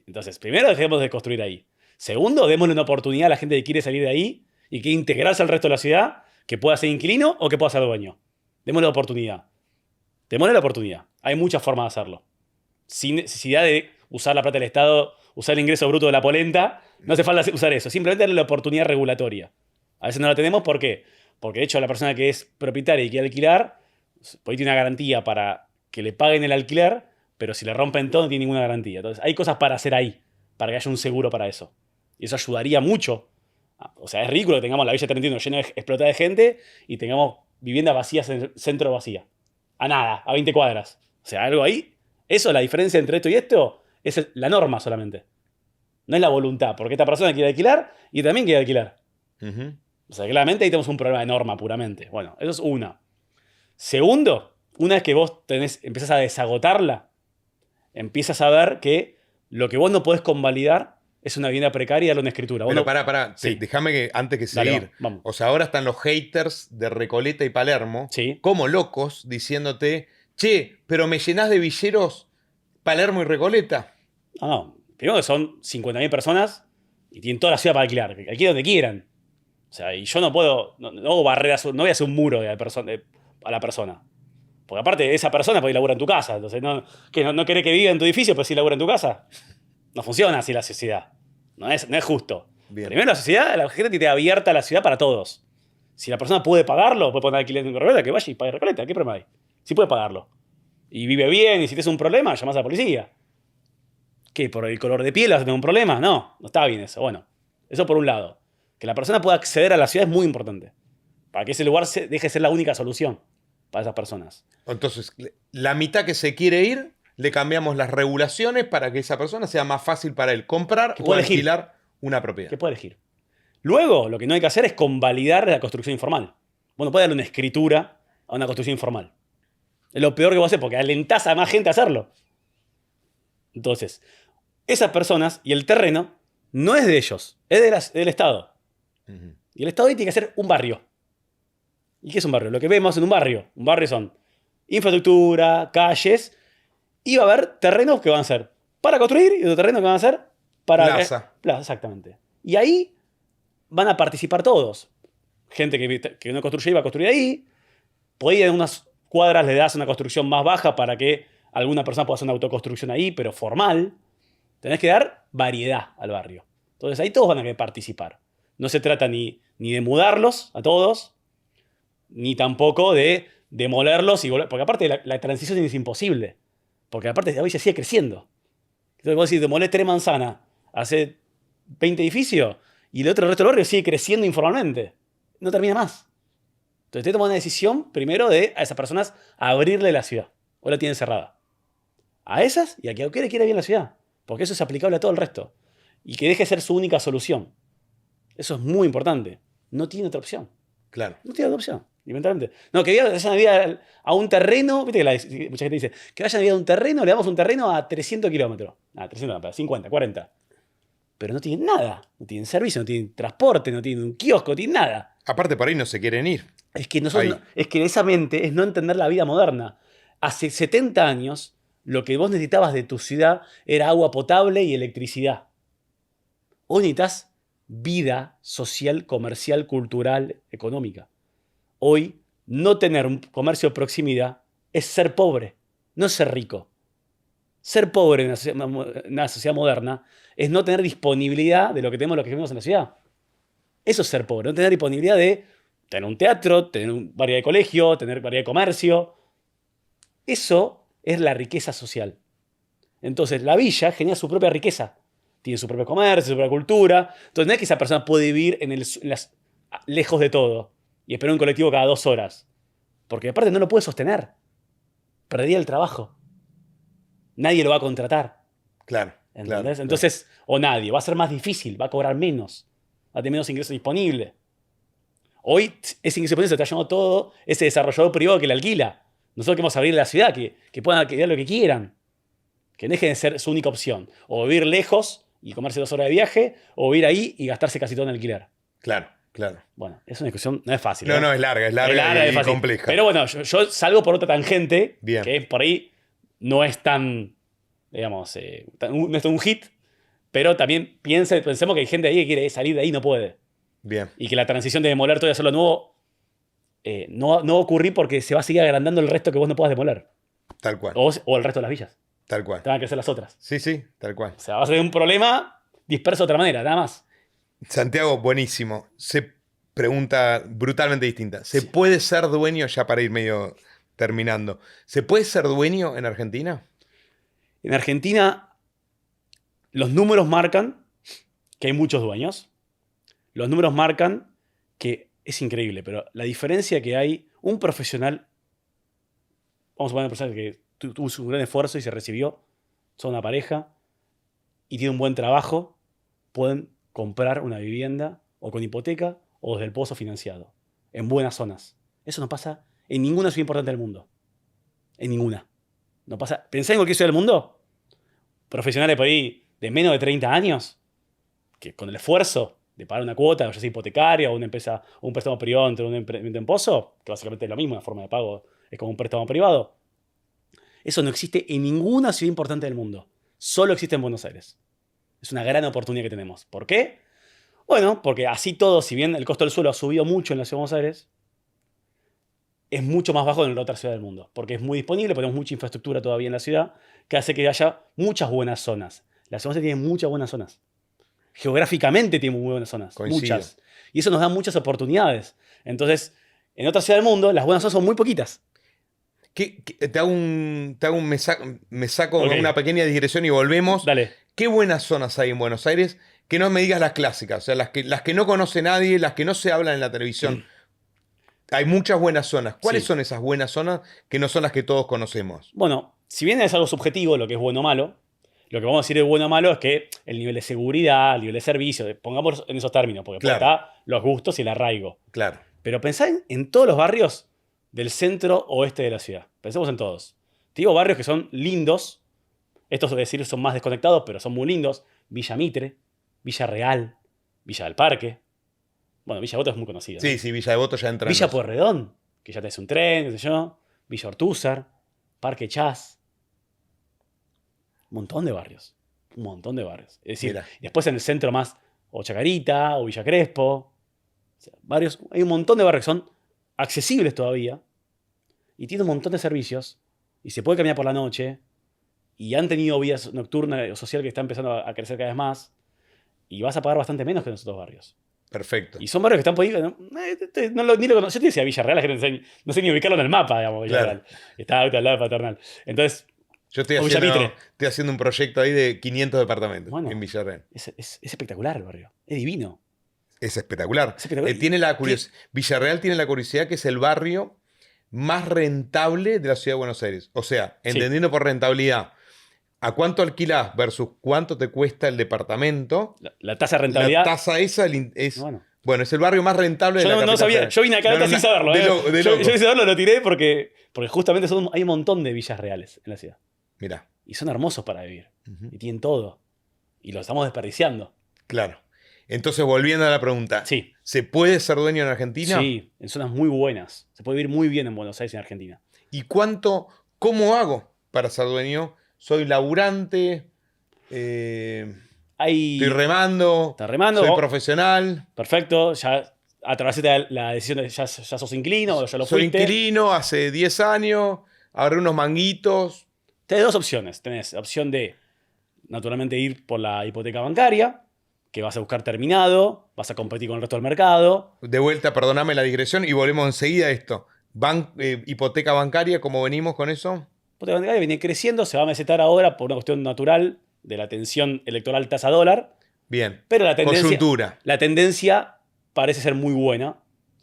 entonces, primero dejemos de construir ahí. Segundo, démosle una oportunidad a la gente que quiere salir de ahí y que integrarse al resto de la ciudad, que pueda ser inquilino o que pueda ser dueño. Démosle la oportunidad. Démosle la oportunidad. Hay muchas formas de hacerlo. Sin necesidad de usar la plata del Estado, usar el ingreso bruto de la polenta. No hace falta usar eso. Simplemente darle la oportunidad regulatoria. A veces no la tenemos, ¿por qué? Porque de hecho la persona que es propietaria y quiere alquilar, por ahí tiene una garantía para que le paguen el alquiler, pero si le rompen todo no tiene ninguna garantía. Entonces hay cosas para hacer ahí, para que haya un seguro para eso. Y eso ayudaría mucho. O sea, es ridículo que tengamos la Villa 31 llena de explotada de gente y tengamos viviendas vacías en el centro vacía. A nada, a 20 cuadras. O sea, algo ahí. Eso, la diferencia entre esto y esto, es la norma solamente. No es la voluntad, porque esta persona quiere alquilar y también quiere alquilar. Ujú. O sea, claramente ahí tenemos un problema de norma puramente. Bueno, eso es una. Segundo, una vez que vos empezás a desagotarla, empiezas a ver que lo que vos no podés convalidar es una vivienda precaria y darle una escritura. Pero Vos no- pará, Sí. déjame que antes que Dale, seguir. vamos. O sea, ahora están los haters de Recoleta y Palermo, Sí. como locos, diciéndote, che, pero me llenás de villeros Palermo y Recoleta. No. Primero que son 50.000 personas y tienen toda la ciudad para alquilar. Que alquilen donde quieran. O sea, y yo no puedo, no hago barreras, no voy a hacer un muro a la persona. Porque aparte, esa persona puede laburar en tu casa. Entonces, no querés que viva en tu edificio, pero sí labura en tu casa. No funciona así la sociedad. No es justo. Bien. Primero, la sociedad, la gente tiene abierta la ciudad para todos. Si la persona puede pagarlo, puede poner alquiler en Recoleta, que vaya y pague Recoleta. ¿Qué problema hay? Si puede pagarlo. Y vive bien, y si tienes un problema, llamás a la policía. ¿Qué? ¿Por el color de piel vas a tener un problema? No está bien eso. Bueno, eso por un lado. Que la persona pueda acceder a la ciudad es muy importante. Para que ese lugar deje de ser la única solución para esas personas. Entonces, la mitad que se quiere ir, le cambiamos las regulaciones para que esa persona sea más fácil para él comprar Que o pueda elegir. alquilar una propiedad. Que puede elegir. Luego, lo que no hay que hacer es convalidar la construcción informal. Bueno, puede darle una escritura a una construcción informal. Es lo peor que vos hacer porque alentás a más gente a hacerlo. Entonces, esas personas y el terreno no es de ellos, es del Estado. Ujú. Y el Estado ahí tiene que hacer un barrio. ¿Y qué es un barrio? Lo que vemos en un barrio. Un barrio son infraestructura, calles, y va a haber terrenos que van a ser para construir y otros terrenos que van a ser para... Plaza. Plaza, exactamente. Y ahí van a participar todos. Gente que no construye ahí va a construir ahí. Por ahí en unas cuadras le das una construcción más baja para que alguna persona pueda hacer una autoconstrucción ahí, pero formal. Tenés que dar variedad al barrio. Entonces ahí todos van a querer participar. No se trata ni de mudarlos a todos, ni tampoco de demolerlos y volver. Porque aparte la transición es imposible. Porque aparte hoy se sigue creciendo. Entonces vos decís, demolé 3 manzanas, hace 20 edificios, y el resto del barrio sigue creciendo informalmente. No termina más. Entonces te tomas una decisión primero de a esas personas abrirle la ciudad. O la tienen cerrada. A esas y a que quiera bien la ciudad. Porque eso es aplicable a todo el resto. Y que deje de ser su única solución. Eso es muy importante. No tiene otra opción. Claro. No tiene otra opción, lamentablemente. No, que vayan a vivir a un terreno, viste que mucha gente dice, que vayan a vivir a un terreno, le damos un terreno a 300 kilómetros. 300, no, 50, 40. Pero no tienen nada. No tienen servicio, no tienen transporte, no tienen un kiosco, no tienen nada. Aparte, por ahí no se quieren ir. Es que, Ahí. es que esa mente es no entender la vida moderna. Hace 70 años, lo que vos necesitabas de tu ciudad era agua potable y electricidad. Hoy necesitas vida social, comercial, cultural, económica. Hoy, no tener un comercio de proximidad es ser pobre, no es ser rico. Ser pobre en una sociedad moderna es no tener disponibilidad de lo que tenemos los que vivimos en la ciudad. Eso es ser pobre, no tener disponibilidad de tener un teatro, tener variedad de colegio, tener variedad de comercio. Eso es la riqueza social. Entonces, la villa genera su propia riqueza. Tiene su propio comercio, su propia cultura. Entonces, no es que esa persona puede vivir lejos de todo y esperar un colectivo cada 2 horas. Porque aparte no lo puede sostener. Perdería el trabajo. Nadie lo va a contratar. Claro. ¿Entendés? Claro, Entonces, o nadie. Va a ser más difícil, va a cobrar menos. Va a tener menos ingresos disponibles. Hoy ese ingreso disponible se está llevando todo ese desarrollador privado que le alquila. Nosotros queremos abrir la ciudad, que puedan alquilar lo que quieran. Que dejen de ser su única opción. O vivir lejos y comerse 2 horas de viaje, o vivir ahí y gastarse casi todo en alquiler. Claro, claro. Bueno, es una discusión, no es fácil. No, ¿eh? no, es larga y fácil. compleja. Pero bueno, yo salgo por otra tangente, Bien. que por ahí no es tan, digamos, no es un hit, pero también pensemos que hay gente ahí que quiere salir de ahí y no puede. Bien. Y que la transición de demoler todo y hacerlo nuevo no va a ocurrir porque se va a seguir agrandando el resto que vos no puedas demoler. Tal cual. O el resto de las villas. Tal cual. Te van a crecer las otras. Sí, sí, tal cual. O sea, va a ser un problema disperso de otra manera, nada más. Santiago, buenísimo. Se pregunta brutalmente distinta. ¿Se Sí. puede ser dueño, ya para ir medio terminando, ¿se puede ser dueño en Argentina? En Argentina, los números marcan que hay muchos dueños. Los números marcan que es increíble, pero la diferencia que hay, un profesional, vamos a poner una persona que tuvo un gran esfuerzo y se recibió, son una pareja y tiene un buen trabajo, pueden comprar una vivienda o con hipoteca o desde el pozo financiado, en buenas zonas. Eso no pasa en ninguna ciudad importante del mundo. En ninguna. No pasa. ¿Pensá en cualquier ciudad del mundo? Profesionales por ahí de menos de 30 años, que con el esfuerzo de pagar una cuota, ya sea hipotecaria o una empresa, o un préstamo privado entre un emprendimiento en pozo, que básicamente es lo mismo, la forma de pago es como un préstamo privado. Eso no existe en ninguna ciudad importante del mundo. Solo existe en Buenos Aires. Es una gran oportunidad que tenemos. ¿Por qué? Bueno, porque así todo, si bien el costo del suelo ha subido mucho en la ciudad de Buenos Aires, es mucho más bajo que en la otra ciudad del mundo. Porque es muy disponible, tenemos mucha infraestructura todavía en la ciudad, que hace que haya muchas buenas zonas. La ciudad de Buenos Aires tiene muchas buenas zonas. Geográficamente tiene muy buenas zonas. Coincido. Muchas. Y eso nos da muchas oportunidades. Entonces, en otra ciudad del mundo, las buenas zonas son muy poquitas. Me saco Ok. una pequeña digresión y volvemos. Dale. ¿Qué buenas zonas hay en Buenos Aires? Que no me digas las clásicas, o sea, las que no conoce nadie, las que no se hablan en la televisión. Hay muchas buenas zonas. ¿Cuáles Sí. son esas buenas zonas que no son las que todos conocemos? Bueno, si bien es algo subjetivo lo que es bueno o malo, lo que vamos a decir de bueno o malo es que el nivel de seguridad, el nivel de servicio, pongamos en esos términos, porque Claro. después está los gustos y el arraigo. Claro. Pero pensá en todos los barrios del centro oeste de la ciudad. Pensemos en todos. Te digo barrios que son lindos. Estos, es decir, son más desconectados, pero son muy lindos. Villa Mitre, Villa Real, Villa del Parque. Bueno, Villa Devoto es muy conocida, ¿no? Sí, sí, Villa Devoto ya entra en Villa los- Pueyrredón, que ya tenés un tren, qué sé yo. Villa Ortúzar, Parque Chas. Un montón de barrios. Un montón de barrios. Es decir, Mira. después en el centro más, o Chacarita, o Villa Crespo. O sea, hay un montón de barrios que son accesibles todavía. Y tienen un montón de servicios. Y se puede caminar por la noche. Y han tenido vías nocturnas o social que está empezando a crecer cada vez más. Y vas a pagar bastante menos que en los otros barrios. Perfecto. Y son barrios que están por ahí. Ni lo conozco. Yo te decía Villarreal, la gente no sé ni ubicarlo en el mapa, digamos, Villarreal. Claro. Está al lado de Paternal. Entonces, Yo o Villa Mitre. estoy haciendo un proyecto ahí de 500 departamentos Bueno. en Villarreal. es espectacular el barrio. Es divino. Es espectacular. Es espectacular. Tiene la Villarreal tiene la curiosidad que es el barrio más rentable de la ciudad de Buenos Aires. O sea, Sí. entendiendo por rentabilidad, ¿a cuánto alquilás versus cuánto te cuesta el departamento? La tasa de rentabilidad. La tasa esa es, Bueno. bueno, es el barrio más rentable de Yo la no capital sabía. federal. Yo vine acá No, no, sin saberlo. de loco, de Yo loco. sin saberlo lo tiré porque justamente hay un montón de villas reales en la ciudad. Mirá. Y son hermosos para vivir. Ujú. Y tienen todo. Y lo estamos desperdiciando. Claro. Entonces, volviendo a la pregunta. Sí. ¿Se puede ser dueño en Argentina? Sí, en zonas muy buenas. Se puede vivir muy bien en Buenos Aires y en Argentina. ¿Y cómo hago para ser dueño? ¿Soy laburante? Hay. ¿Estoy remando? Está remando. ¿Soy profesional? Perfecto. Ya atravesaste la decisión de ya sos inquilino o ya lo Soy fuiste. inquilino hace 10 años, agarré unos manguitos. Tenés dos opciones. Tenés opción de, naturalmente, ir por la hipoteca bancaria, que vas a buscar terminado, vas a competir con el resto del mercado. De vuelta, perdóname la digresión y volvemos enseguida a esto. Hipoteca bancaria, ¿cómo venimos con eso? La hipoteca bancaria viene creciendo, se va a mesetar ahora por una cuestión natural de la tensión electoral tasa-dólar, Bien. pero la Coyuntura. parece ser muy buena.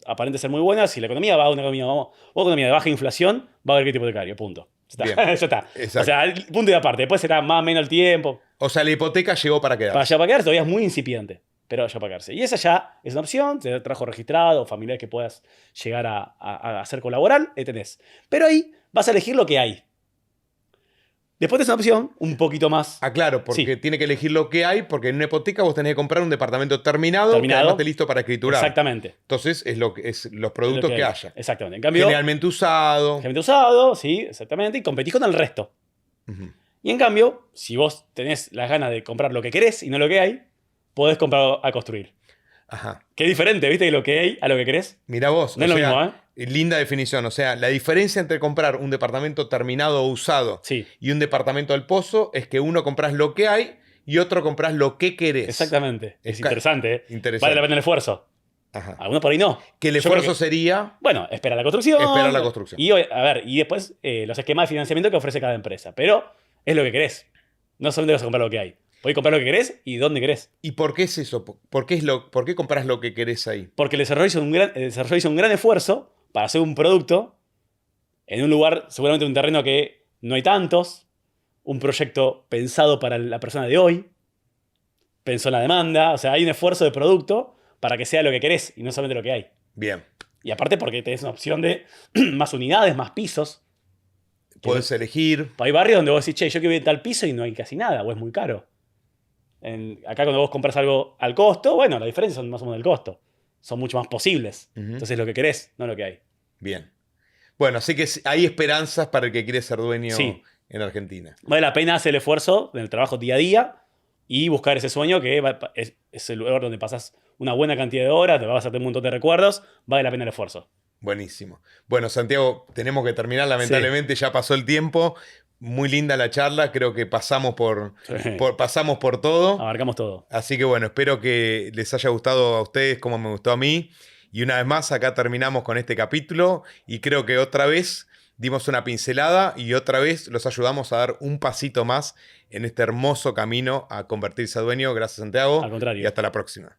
Aparente ser muy buena. Si la economía va a una economía de baja inflación, va a haber crédito hipotecario, punto. Ya está. Bien. Ya está. Exacto. O sea, el punto y aparte. Después será más o menos el tiempo. O sea, la hipoteca llegó para quedar. Para allá para quedarse todavía es muy incipiente, pero allá para quedarse. Y esa ya es una opción, te trabajo registrado, familiar que puedas llegar a hacer colaborar, tenés. Pero ahí vas a elegir lo que hay. Después tenés una opción un poquito más. Ah, claro, porque Sí. tiene que elegir lo que hay, porque en una hipoteca vos tenés que comprar un departamento terminado, que Terminado. además esté listo para escriturar. Exactamente. Entonces es los Lo productos que hay. haya. Exactamente. En cambio, Generalmente usado. generalmente usado, sí, exactamente, y competís con el resto. Ujú. Y en cambio, si vos tenés las ganas de comprar lo que querés y no lo que hay, podés comprar a construir. Ajá. Qué diferente, ¿viste? De lo que hay a lo que querés. Mirá vos. No es lo mismo, Linda definición. O sea, la diferencia entre comprar un departamento terminado o usado Sí, y un departamento al pozo es que uno compras lo que hay y otro compras lo que querés. exactamente. Es Es interesante, ¿eh? interesante. Vale la pena el esfuerzo. Ajá. Algunos por ahí no. Que el Yo creo esfuerzo que- sería. Bueno, espera la construcción. Esperar la construcción. Y, a ver, y después los esquemas de financiamiento que ofrece cada empresa. Pero es lo que querés. No solamente vas a comprar lo que hay. Podés comprar lo que querés y dónde querés. ¿Y por qué es eso? ¿Por qué compras lo que querés ahí? Porque el desarrollo hizo un gran esfuerzo para hacer un producto en un lugar, seguramente un terreno que no hay tantos, un proyecto pensado para la persona de hoy, pensó en la demanda, o sea, hay un esfuerzo de producto para que sea lo que querés y no solamente lo que hay. Bien. Y aparte porque tenés una opción de más unidades, más pisos. Podés elegir. Hay barrios donde vos decís, che, yo quiero ir a tal piso y no hay casi nada, o es muy caro. Acá cuando vos compras algo al costo, bueno, la diferencia son más o menos del costo. Son mucho más posibles. Entonces lo que querés, no lo que hay. Bien. Bueno, así que hay esperanzas para el que quiere ser dueño Sí. en Argentina. Vale la pena hacer el esfuerzo en el trabajo día a día y buscar ese sueño que es el lugar donde pasas una buena cantidad de horas, te vas a tener un montón de recuerdos, vale la pena el esfuerzo. Buenísimo. Bueno, Santiago, tenemos que terminar, lamentablemente, ya pasó el tiempo. Muy linda la charla, creo que pasamos pasamos por todo. Abarcamos todo. Así que bueno, espero que les haya gustado a ustedes como me gustó a mí. Y una vez más, acá terminamos con este capítulo y creo que otra vez dimos una pincelada y otra vez los ayudamos a dar un pasito más en este hermoso camino a convertirse a dueño. Gracias, Santiago. Al contrario. Y hasta la próxima.